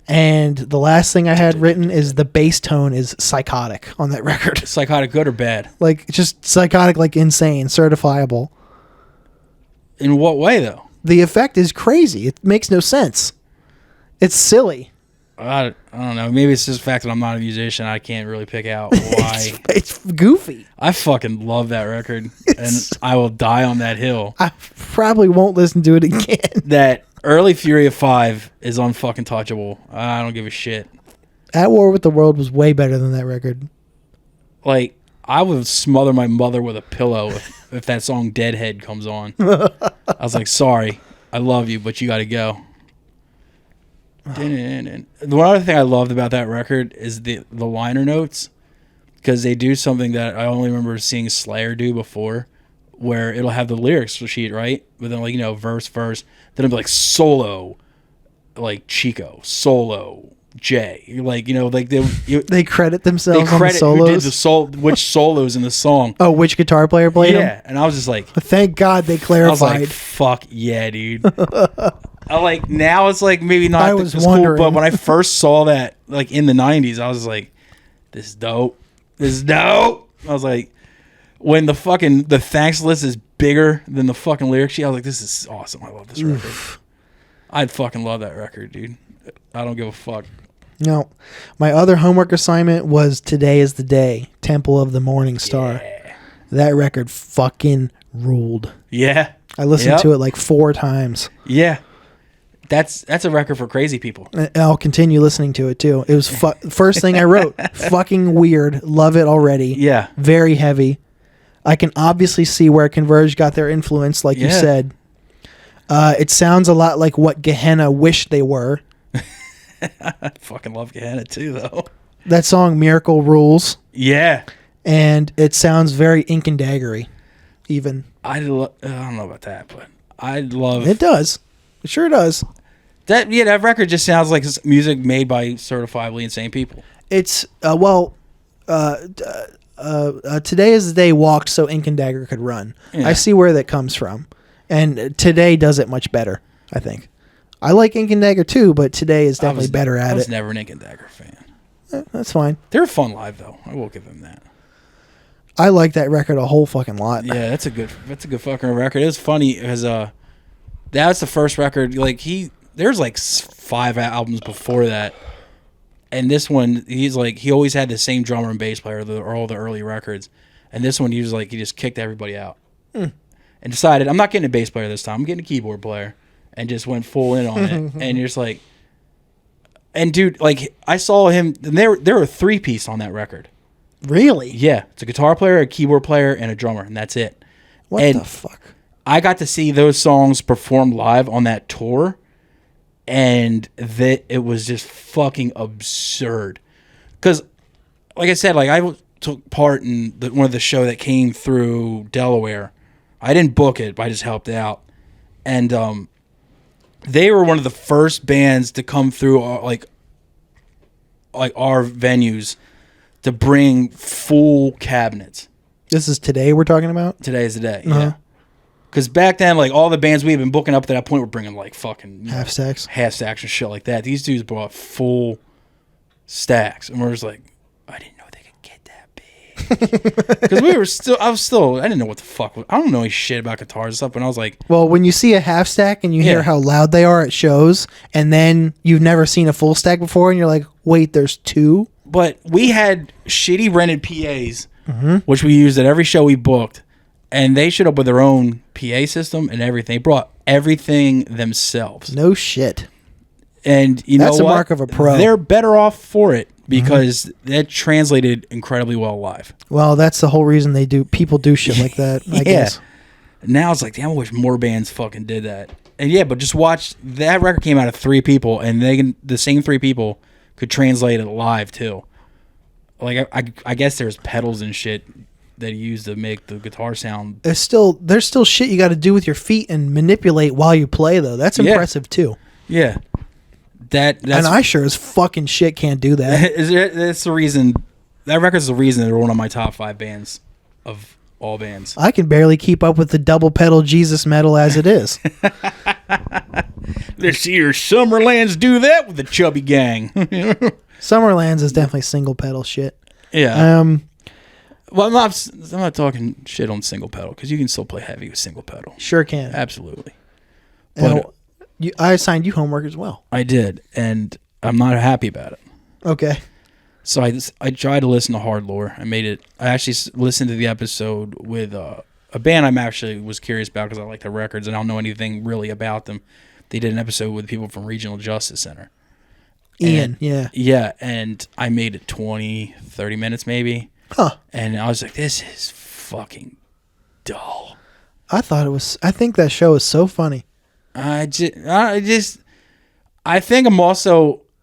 Speaker 2: And the last thing I had written is the bass tone is psychotic on that record.
Speaker 1: Psychotic good or bad?
Speaker 2: Like, just psychotic, like insane, certifiable.
Speaker 1: In what way, though?
Speaker 2: The effect is crazy. It makes no sense. It's silly.
Speaker 1: I don't know. Maybe it's just the fact that I'm not a musician. I can't really pick out why.
Speaker 2: It's goofy.
Speaker 1: I fucking love that record. And I will die on that hill.
Speaker 2: I probably won't listen to it again.
Speaker 1: That early Fury of Five is unfucking touchable. I don't give a shit. At
Speaker 2: War with the World was way better than that record.
Speaker 1: Like, I would smother my mother with a pillow if that song Deadhead comes on. I was like, sorry, I love you, but you got to go. The one other thing I loved about that record is the liner notes, because they do something that I only remember seeing Slayer do before, where it'll have the lyrics sheet, right? But then, like, verse, then it'll be like solo, like Chico, solo, Jay, like, like
Speaker 2: they credit themselves on the
Speaker 1: solos. Which solos in the song.
Speaker 2: Oh, which guitar player played them?
Speaker 1: Yeah, and I was just like,
Speaker 2: thank God they clarified. I was
Speaker 1: like, fuck yeah, dude. Now it's like maybe not
Speaker 2: I was
Speaker 1: cool,
Speaker 2: wondering.
Speaker 1: but when I first saw that, like in the 90s, I was like, this is dope. I was like, when the thanks list is bigger than the fucking lyric sheet, I was like, this is awesome. I love this record. I'd fucking love that record, dude. I don't give a fuck.
Speaker 2: No. My other homework assignment was Today is the Day, Temple of the Morning Star.
Speaker 1: Yeah.
Speaker 2: That record fucking ruled.
Speaker 1: Yeah.
Speaker 2: I listened to it like 4 times.
Speaker 1: Yeah. That's a record for crazy people.
Speaker 2: And I'll continue listening to it too. It was first thing I wrote. Fucking weird. Love it already.
Speaker 1: Yeah.
Speaker 2: Very heavy. I can obviously see where Converge got their influence, like you said. It sounds a lot like what Gehenna wished they were.
Speaker 1: I fucking love Gehenna too, though.
Speaker 2: That song Miracle Rules.
Speaker 1: Yeah.
Speaker 2: And it sounds very Ink and Daggery, even.
Speaker 1: I don't know about that, but I love...
Speaker 2: It does. It sure does.
Speaker 1: That record just sounds like music made by certifiably insane people.
Speaker 2: It's, Today is the Day walked so Ink and Dagger could run. Yeah. I see where that comes from. And Today does it much better, I think. I like Ink and Dagger too, but Today is definitely better at it.
Speaker 1: I was never an Ink and Dagger fan.
Speaker 2: That's fine.
Speaker 1: They're fun live, though. I will give them that.
Speaker 2: I like that record a whole fucking lot.
Speaker 1: Yeah, that's a good fucking record. It was funny because that's the first record. Like there's like 5 albums before that, and this one he always had the same drummer and bass player all the early records, and this one he just kicked everybody out and decided I'm not getting a bass player this time. I'm getting a keyboard player, and just went full in on it. And you're just like, and dude, like I saw him. And there were a 3-piece on that record.
Speaker 2: Really?
Speaker 1: Yeah, it's a guitar player, a keyboard player, and a drummer, and that's it.
Speaker 2: What the fuck?
Speaker 1: I got to see those songs performed live on that tour, and it was just fucking absurd. Because, like I said, like I took part in one of the show that came through Delaware. I didn't book it, but I just helped out. And they were one of the first bands to come through our venues to bring full cabinets.
Speaker 2: This is Today we're talking about?
Speaker 1: Today is the day, yeah. Because back then, like, all the bands we had been booking up to that point were bringing, like, fucking...
Speaker 2: half stacks
Speaker 1: and shit like that. These dudes brought full stacks. And we're just like, I didn't know they could get that big. Because I didn't know what the fuck... I don't know any shit about guitars and stuff, but I was like...
Speaker 2: Well, when you see a half stack and you hear how loud they are at shows, and then you've never seen a full stack before, and you're like, wait, there's 2?
Speaker 1: But we had shitty rented PAs, which we used at every show we booked, and they showed up with their own PA system and everything. They brought everything themselves.
Speaker 2: No shit.
Speaker 1: And you
Speaker 2: That's
Speaker 1: know what?
Speaker 2: That's a mark of a pro.
Speaker 1: They're better off for it because that translated incredibly well live.
Speaker 2: Well, that's the whole reason people do shit like that, I guess.
Speaker 1: Now it's like, damn, I wish more bands fucking did that. And yeah, but just watch, that record came out of 3 people, and the same 3 people could translate it live too. Like I guess there's pedals and shit that he used to make the guitar sound. There's
Speaker 2: still shit you got to do with your feet and manipulate while you play though. That's impressive too.
Speaker 1: Yeah, that's
Speaker 2: and I sure as fucking shit can't do that.
Speaker 1: That's the reason. That record's the reason they're one of my top 5 bands of all bands.
Speaker 2: I can barely keep up with the double pedal Jesus metal as it is.
Speaker 1: This year, Summerlands do that with the chubby gang.
Speaker 2: Summerlands is definitely single pedal shit.
Speaker 1: Yeah. Well, I'm not talking shit on single pedal because you can still play heavy with single pedal.
Speaker 2: Sure can.
Speaker 1: Absolutely.
Speaker 2: But I assigned you homework as well.
Speaker 1: I did, and I'm not happy about it.
Speaker 2: Okay.
Speaker 1: So I tried to listen to Hard Lore. I actually listened to the episode with a band was curious about because I like the records and I don't know anything really about them. They did an episode with people from Regional Justice Center.
Speaker 2: Ian, yeah.
Speaker 1: Yeah, and I made it 20, 30 minutes maybe.
Speaker 2: Huh.
Speaker 1: And I was like, this is fucking dull.
Speaker 2: I think that show is so funny.
Speaker 1: I think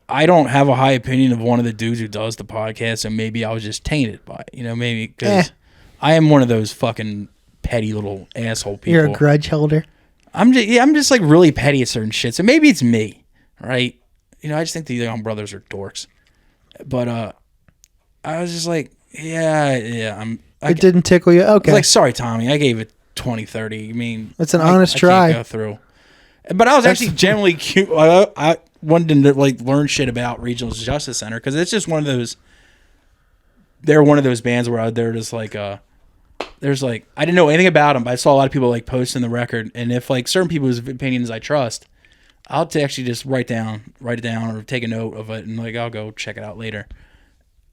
Speaker 1: I don't have a high opinion of one of the dudes who does the podcast, and maybe I was just tainted by it. Maybe because I am one of those fucking petty little asshole people.
Speaker 2: You're a grudge holder.
Speaker 1: I'm just like really petty at certain shit. So maybe it's me, right? I just think the Young Brothers are dorks. But I was just like, it
Speaker 2: didn't tickle you? Okay.
Speaker 1: I was like, sorry, Tommy, I gave it 20, 30. I mean,
Speaker 2: it's an honest try.
Speaker 1: Can't go through. But I was actually generally cute. I wanted to like learn shit about Regional Justice Center because it's just one of those. They're one of those bands where they're just like there's like I didn't know anything about them, but I saw a lot of people like posting the record, and if like certain people's opinions I trust, I'll actually just write it down or take a note of it, and like I'll go check it out later.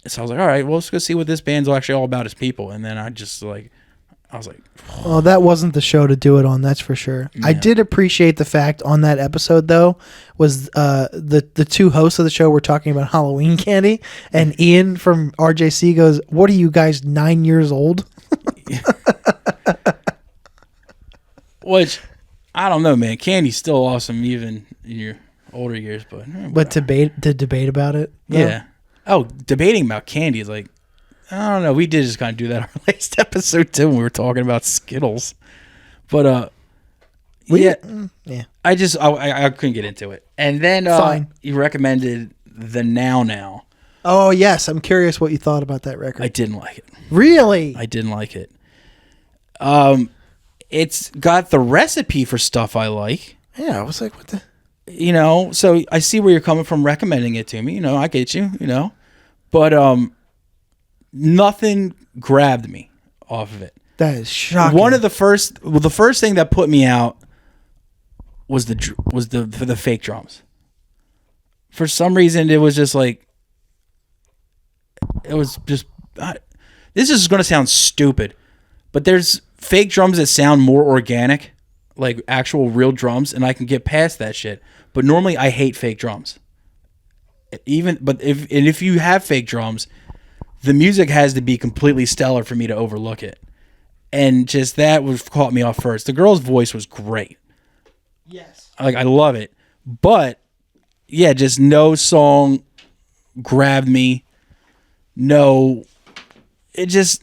Speaker 1: So I was like, all right, well, let's go see what this band's actually all about as people, and then I I was like,
Speaker 2: well, that wasn't the show to do it on. That's for sure.
Speaker 1: Yeah.
Speaker 2: I did appreciate the fact on that episode though was the two hosts of the show were talking about Halloween candy, and Ian from RJC goes, "What are you guys 9 years old?"
Speaker 1: which I don't know, man. Candy's still awesome even in your older years, but
Speaker 2: debate about it. Though?
Speaker 1: Yeah. Oh, debating about candy is like, I don't know. We did just kind of do that on our last episode too when we were talking about Skittles, but yeah. I couldn't get into it, and then
Speaker 2: Fine.
Speaker 1: You recommended the Now.
Speaker 2: Oh yes, I'm curious what you thought about that record.
Speaker 1: I didn't like it.
Speaker 2: Really?
Speaker 1: I didn't like it. It's got the recipe for stuff I like.
Speaker 2: Yeah, I was like, what the?
Speaker 1: So I see where you're coming from recommending it to me. I get you. But nothing grabbed me off of it.
Speaker 2: That is shocking.
Speaker 1: One of the first thing that put me out was the fake drums. For some reason, it was just like, it was just. This is going to sound stupid, but there's fake drums that sound more organic, like actual real drums, and I can get past that shit. But normally, I hate fake drums. If you have fake drums, the music has to be completely stellar for me to overlook it. And just that caught me off first. The girl's voice was great.
Speaker 2: Yes.
Speaker 1: I love it. But yeah, just no song grabbed me. No, it just,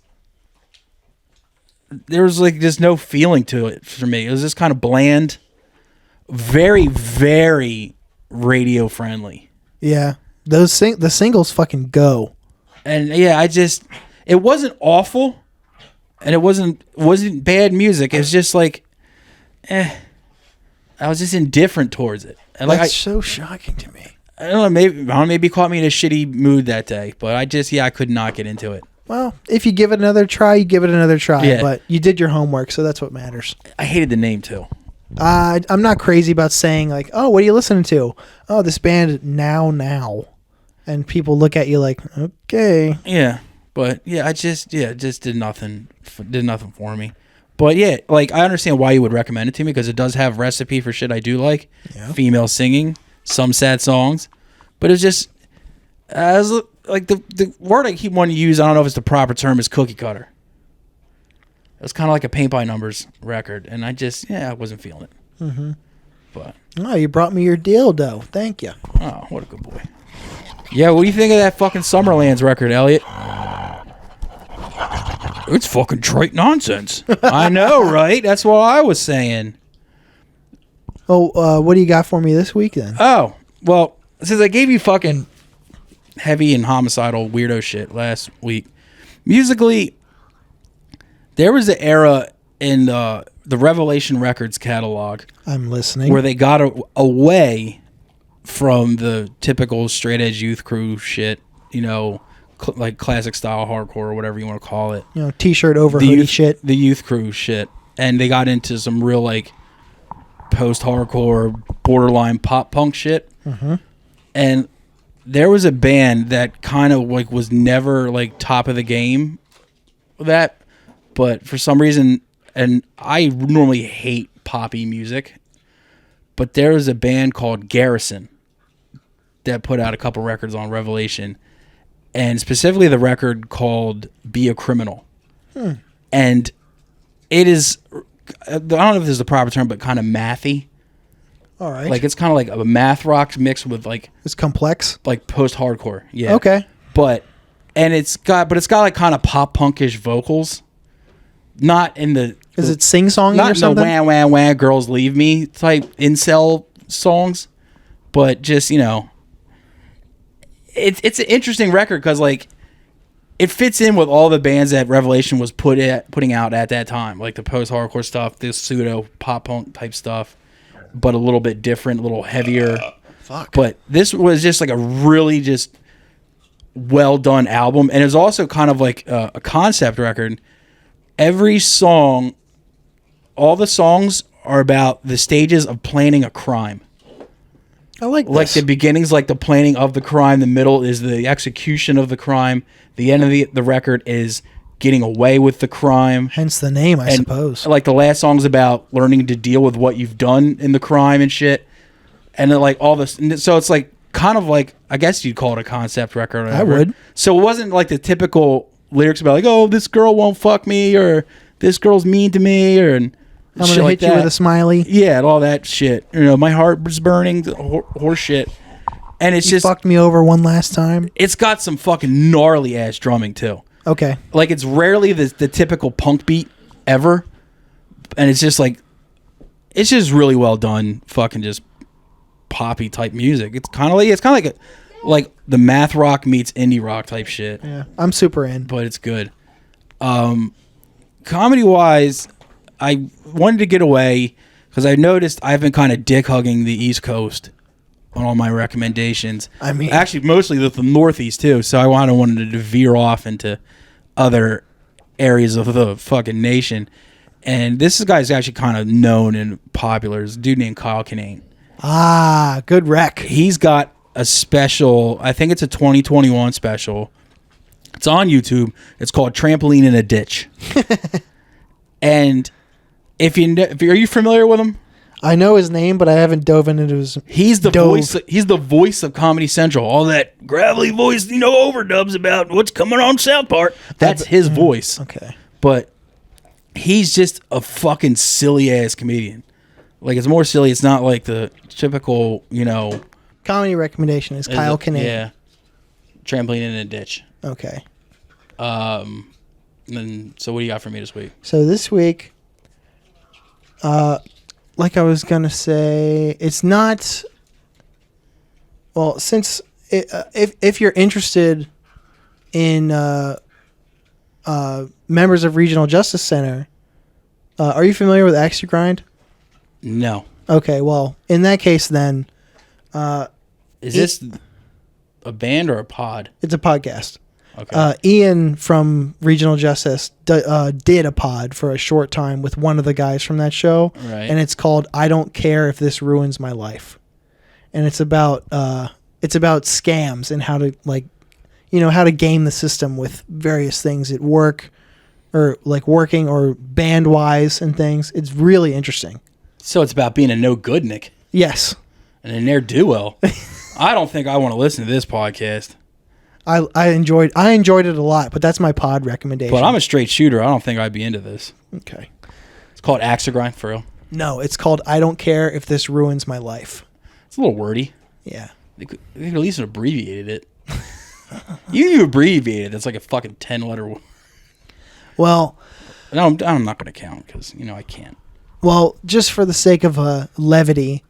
Speaker 1: there was like just no feeling to it for me. It was just kind of bland, very, very radio friendly.
Speaker 2: Yeah. The singles fucking go.
Speaker 1: And yeah, it wasn't awful, and it wasn't bad music. It was just like, I was just indifferent towards it. And
Speaker 2: That's so shocking to me.
Speaker 1: I don't know, maybe it caught me in a shitty mood that day, but I could not get into it.
Speaker 2: Well, if you give it another try, you give it another try.
Speaker 1: Yeah.
Speaker 2: But you did your homework, so that's what matters.
Speaker 1: I hated the name too.
Speaker 2: I'm not crazy about saying like, oh, what are you listening to? Oh, this band Now. And people look at you like, okay.
Speaker 1: Yeah, but yeah, it just did nothing for me. But yeah, like I understand why you would recommend it to me because it does have recipe for shit I do like. Yeah. Female singing, some sad songs, but it's just like the word I keep wanting to use. I don't know if it's the proper term. Is cookie cutter. It's kind of like a paint by numbers record, and I wasn't feeling it.
Speaker 2: Mm-hmm.
Speaker 1: But
Speaker 2: you brought me your dildo. Thank you.
Speaker 1: Oh, what a good boy. Yeah, what do you think of that fucking Summerlands record, Elliot? It's fucking trite nonsense. I know, right? That's what I was saying.
Speaker 2: Oh, what do you got for me this week then?
Speaker 1: Oh, well, since I gave you fucking heavy and homicidal weirdo shit last week, musically, there was an era in the Revelation Records catalog.
Speaker 2: I'm listening.
Speaker 1: Where they got away from the typical straight edge youth crew shit, like classic style hardcore or whatever you want to call it.
Speaker 2: T-shirt over hoodie shit.
Speaker 1: The youth crew shit. And they got into some real like post-hardcore, borderline pop punk shit.
Speaker 2: Mm-hmm.
Speaker 1: And there was a band that kind of like was never like top of the game with that, but for some reason, and I normally hate poppy music, but there was a band called Garrison that put out a couple records on Revelation, and specifically the record called Be a Criminal. And it is, I don't know if this is the proper term, but kind of mathy.
Speaker 2: All right.
Speaker 1: Like it's kind of like a math rock mixed with like...
Speaker 2: It's complex?
Speaker 1: Like post-hardcore, yeah.
Speaker 2: Okay.
Speaker 1: But it's got like kind of pop-punkish vocals. Not in the...
Speaker 2: Is it sing-songy or something?
Speaker 1: Not in the wah, wah, wah, girls leave me type incel songs. But just, it's an interesting record because like it fits in with all the bands that Revelation was putting out at that time, like the post-hardcore stuff, this pseudo pop punk type stuff, but a little bit different, a little heavier.
Speaker 2: Fuck.
Speaker 1: But this was just like a really just well done album, and it was also kind of like a concept record. Every song, all the songs are about the stages of planning a crime.
Speaker 2: I like this.
Speaker 1: Like the beginning's like the planning of the crime, the middle is the execution of the crime, the end of the record is getting away with the crime.
Speaker 2: Hence the name, I suppose.
Speaker 1: Like the last song's about learning to deal with what you've done in the crime and shit. And then like all this, so it's like kind of like, I guess you'd call it a concept record. Or whatever.
Speaker 2: I would.
Speaker 1: So it wasn't like the typical lyrics about like, oh, this girl won't fuck me, or this girl's mean to me, or
Speaker 2: I'm gonna hit you with a smiley.
Speaker 1: Yeah, and all that shit. You know, my heart was burning, horse shit. And it's just
Speaker 2: fucked me over one last time.
Speaker 1: It's got some fucking gnarly ass drumming too.
Speaker 2: Okay.
Speaker 1: Like it's rarely the typical punk beat ever, and it's just like, it's just really well done. Fucking just poppy type music. It's kind of like like the math rock meets indie rock type shit.
Speaker 2: Yeah, I'm super in.
Speaker 1: But it's good. Comedy wise, I wanted to get away because I noticed I've been kind of dick hugging the East Coast on all my recommendations.
Speaker 2: I mean,
Speaker 1: actually, mostly the Northeast too. So I wanted to veer off into other areas of the fucking nation. And this guy's actually kind of known and popular. It's a dude named Kyle Kinane.
Speaker 2: Ah, good rec.
Speaker 1: He's got a special. I think it's a 2021 special. It's on YouTube. It's called Trampoline in a Ditch. And are you familiar with him?
Speaker 2: I know his name, but I haven't dove into his.
Speaker 1: He's the voice. He's the voice of Comedy Central. All that gravelly voice, overdubs about what's coming on South Park. That's his voice.
Speaker 2: Okay,
Speaker 1: but he's just a fucking silly ass comedian. Like, it's more silly. It's not like the typical,
Speaker 2: comedy recommendation is Kyle Kinane.
Speaker 1: Yeah. Trampoline in a Ditch.
Speaker 2: Okay.
Speaker 1: And then, so what do you got for me this week?
Speaker 2: So this week, like I was going to say, it's not, well, since, if you're interested in members of Regional Justice Center, are you familiar with Axe to Grind?
Speaker 1: No.
Speaker 2: Okay, well, in that case, then...
Speaker 1: is this a band or a pod?
Speaker 2: It's a podcast.
Speaker 1: Okay.
Speaker 2: Ian from Regional Justice did a pod for a short time with one of the guys from that show.
Speaker 1: Right.
Speaker 2: And it's called I Don't Care If This Ruins My Life. And it's about scams and how to, how to game the system with various things at work or like working or band-wise and things. It's really interesting. So
Speaker 1: it's about being a no-goodnik.
Speaker 2: Yes.
Speaker 1: And a ne'er-do-well. I don't think I want to listen to this podcast.
Speaker 2: I enjoyed it a lot, but that's my pod recommendation.
Speaker 1: But I'm a straight shooter. I don't think I'd be into this.
Speaker 2: Okay.
Speaker 1: It's called Axe to Grind, for real?
Speaker 2: No, it's called I Don't Care If This Ruins My Life.
Speaker 1: It's a little wordy.
Speaker 2: Yeah.
Speaker 1: They could at least have abbreviated it. You abbreviated it. That's like a fucking 10-letter word.
Speaker 2: Well...
Speaker 1: No, I'm not going to count because, I can't.
Speaker 2: Well, just for the sake of levity,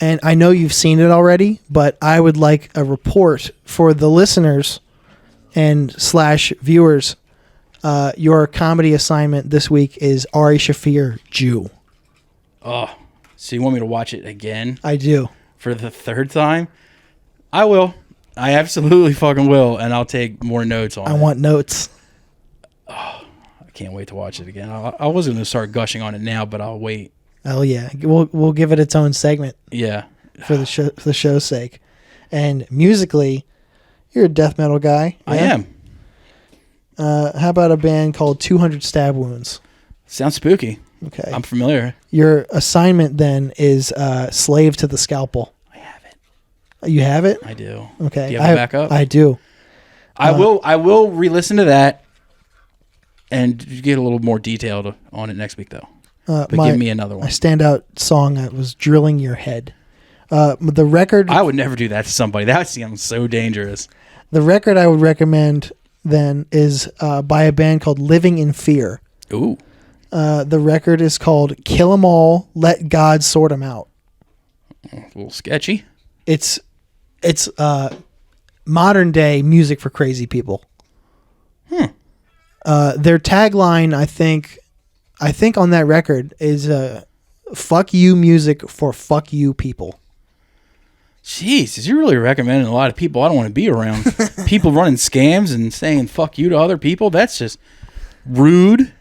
Speaker 2: and I know you've seen it already, but I would like a report for the listeners and / viewers. Your comedy assignment this week is Ari Shaffir, Jew.
Speaker 1: Oh, so you want me to watch it again?
Speaker 2: I do.
Speaker 1: For the third time? I will. I absolutely fucking will, and I'll take more notes on it.
Speaker 2: I want notes.
Speaker 1: Oh. Can't wait to watch it again. I was going to start gushing on it now, but I'll wait.
Speaker 2: Oh yeah, we'll give it its own segment.
Speaker 1: Yeah,
Speaker 2: for the show's sake. And musically, you're a death metal guy.
Speaker 1: Yeah? I am.
Speaker 2: How about a band called 200 Stab Wounds?
Speaker 1: Sounds spooky.
Speaker 2: Okay,
Speaker 1: I'm familiar.
Speaker 2: Your assignment then is Slave to the Scalpel.
Speaker 1: I have it.
Speaker 2: You have it?
Speaker 1: I do.
Speaker 2: Okay,
Speaker 1: do you have it back up?
Speaker 2: I do.
Speaker 1: I will re-listen to that. And get a little more detailed on it next week, though. But give me another one.
Speaker 2: My standout song was Drilling Your Head. The record...
Speaker 1: I would never do that to somebody. That sounds so dangerous.
Speaker 2: The record I would recommend, then, is by a band called Living in Fear.
Speaker 1: Ooh.
Speaker 2: The record is called Kill 'Em All, Let God Sort 'Em Out.
Speaker 1: A little sketchy.
Speaker 2: It's modern-day music for crazy people. Their tagline, I think on that record is "Fuck you music for fuck you people."
Speaker 1: Jeez, you're really recommending a lot of people I don't want to be around. People running scams and saying "fuck you" to other people. That's just rude,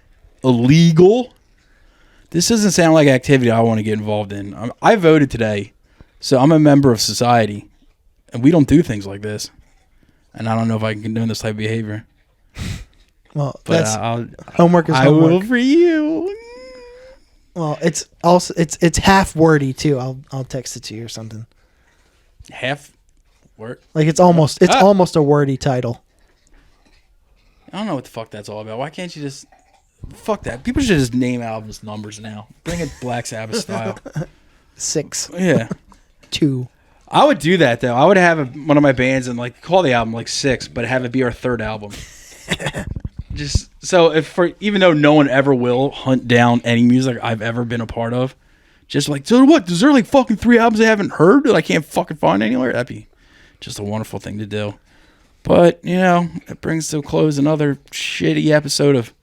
Speaker 1: illegal. This doesn't sound like activity I want to get involved in. I voted today, so I'm a member of society, and we don't do things like this. And I don't know if I can condone this type of behavior.
Speaker 2: Well,
Speaker 1: But
Speaker 2: homework is
Speaker 1: I
Speaker 2: homework.
Speaker 1: will for you.
Speaker 2: Well, it's also it's half wordy too. I'll text it to you or something.
Speaker 1: Half word.
Speaker 2: Like it's almost a wordy title.
Speaker 1: I don't know what the fuck that's all about. Why can't you just fuck that? People should just name albums numbers now. Bring it Black Sabbath style.
Speaker 2: 6,
Speaker 1: Yeah.
Speaker 2: 2.
Speaker 1: I would do that though. I would have one of my bands and like call the album like 6, but have it be our third album. Just so even though no one ever will hunt down any music I've ever been a part of, just like, so what? Is there like fucking 3 albums I haven't heard that I can't fucking find anywhere? That'd be just a wonderful thing to do. But it brings to a close another shitty episode of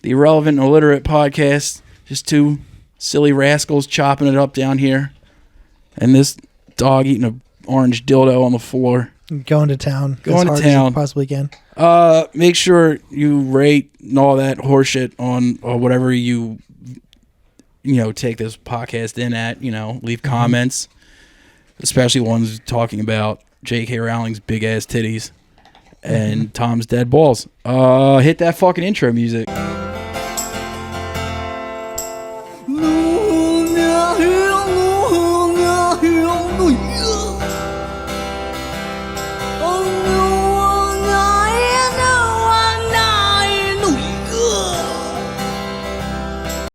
Speaker 1: the Irrelevant and Illiterate podcast. Just 2 silly rascals chopping it up down here, and this dog eating an orange dildo on the floor.
Speaker 2: Going to town.
Speaker 1: Going
Speaker 2: as
Speaker 1: to
Speaker 2: hard as
Speaker 1: town.
Speaker 2: you possibly can.
Speaker 1: Make sure you rate and all that horseshit on whatever you take this podcast in at. Leave comments, especially ones talking about J.K. Rowling's big ass titties and Tom's dead balls. Hit that fucking intro music.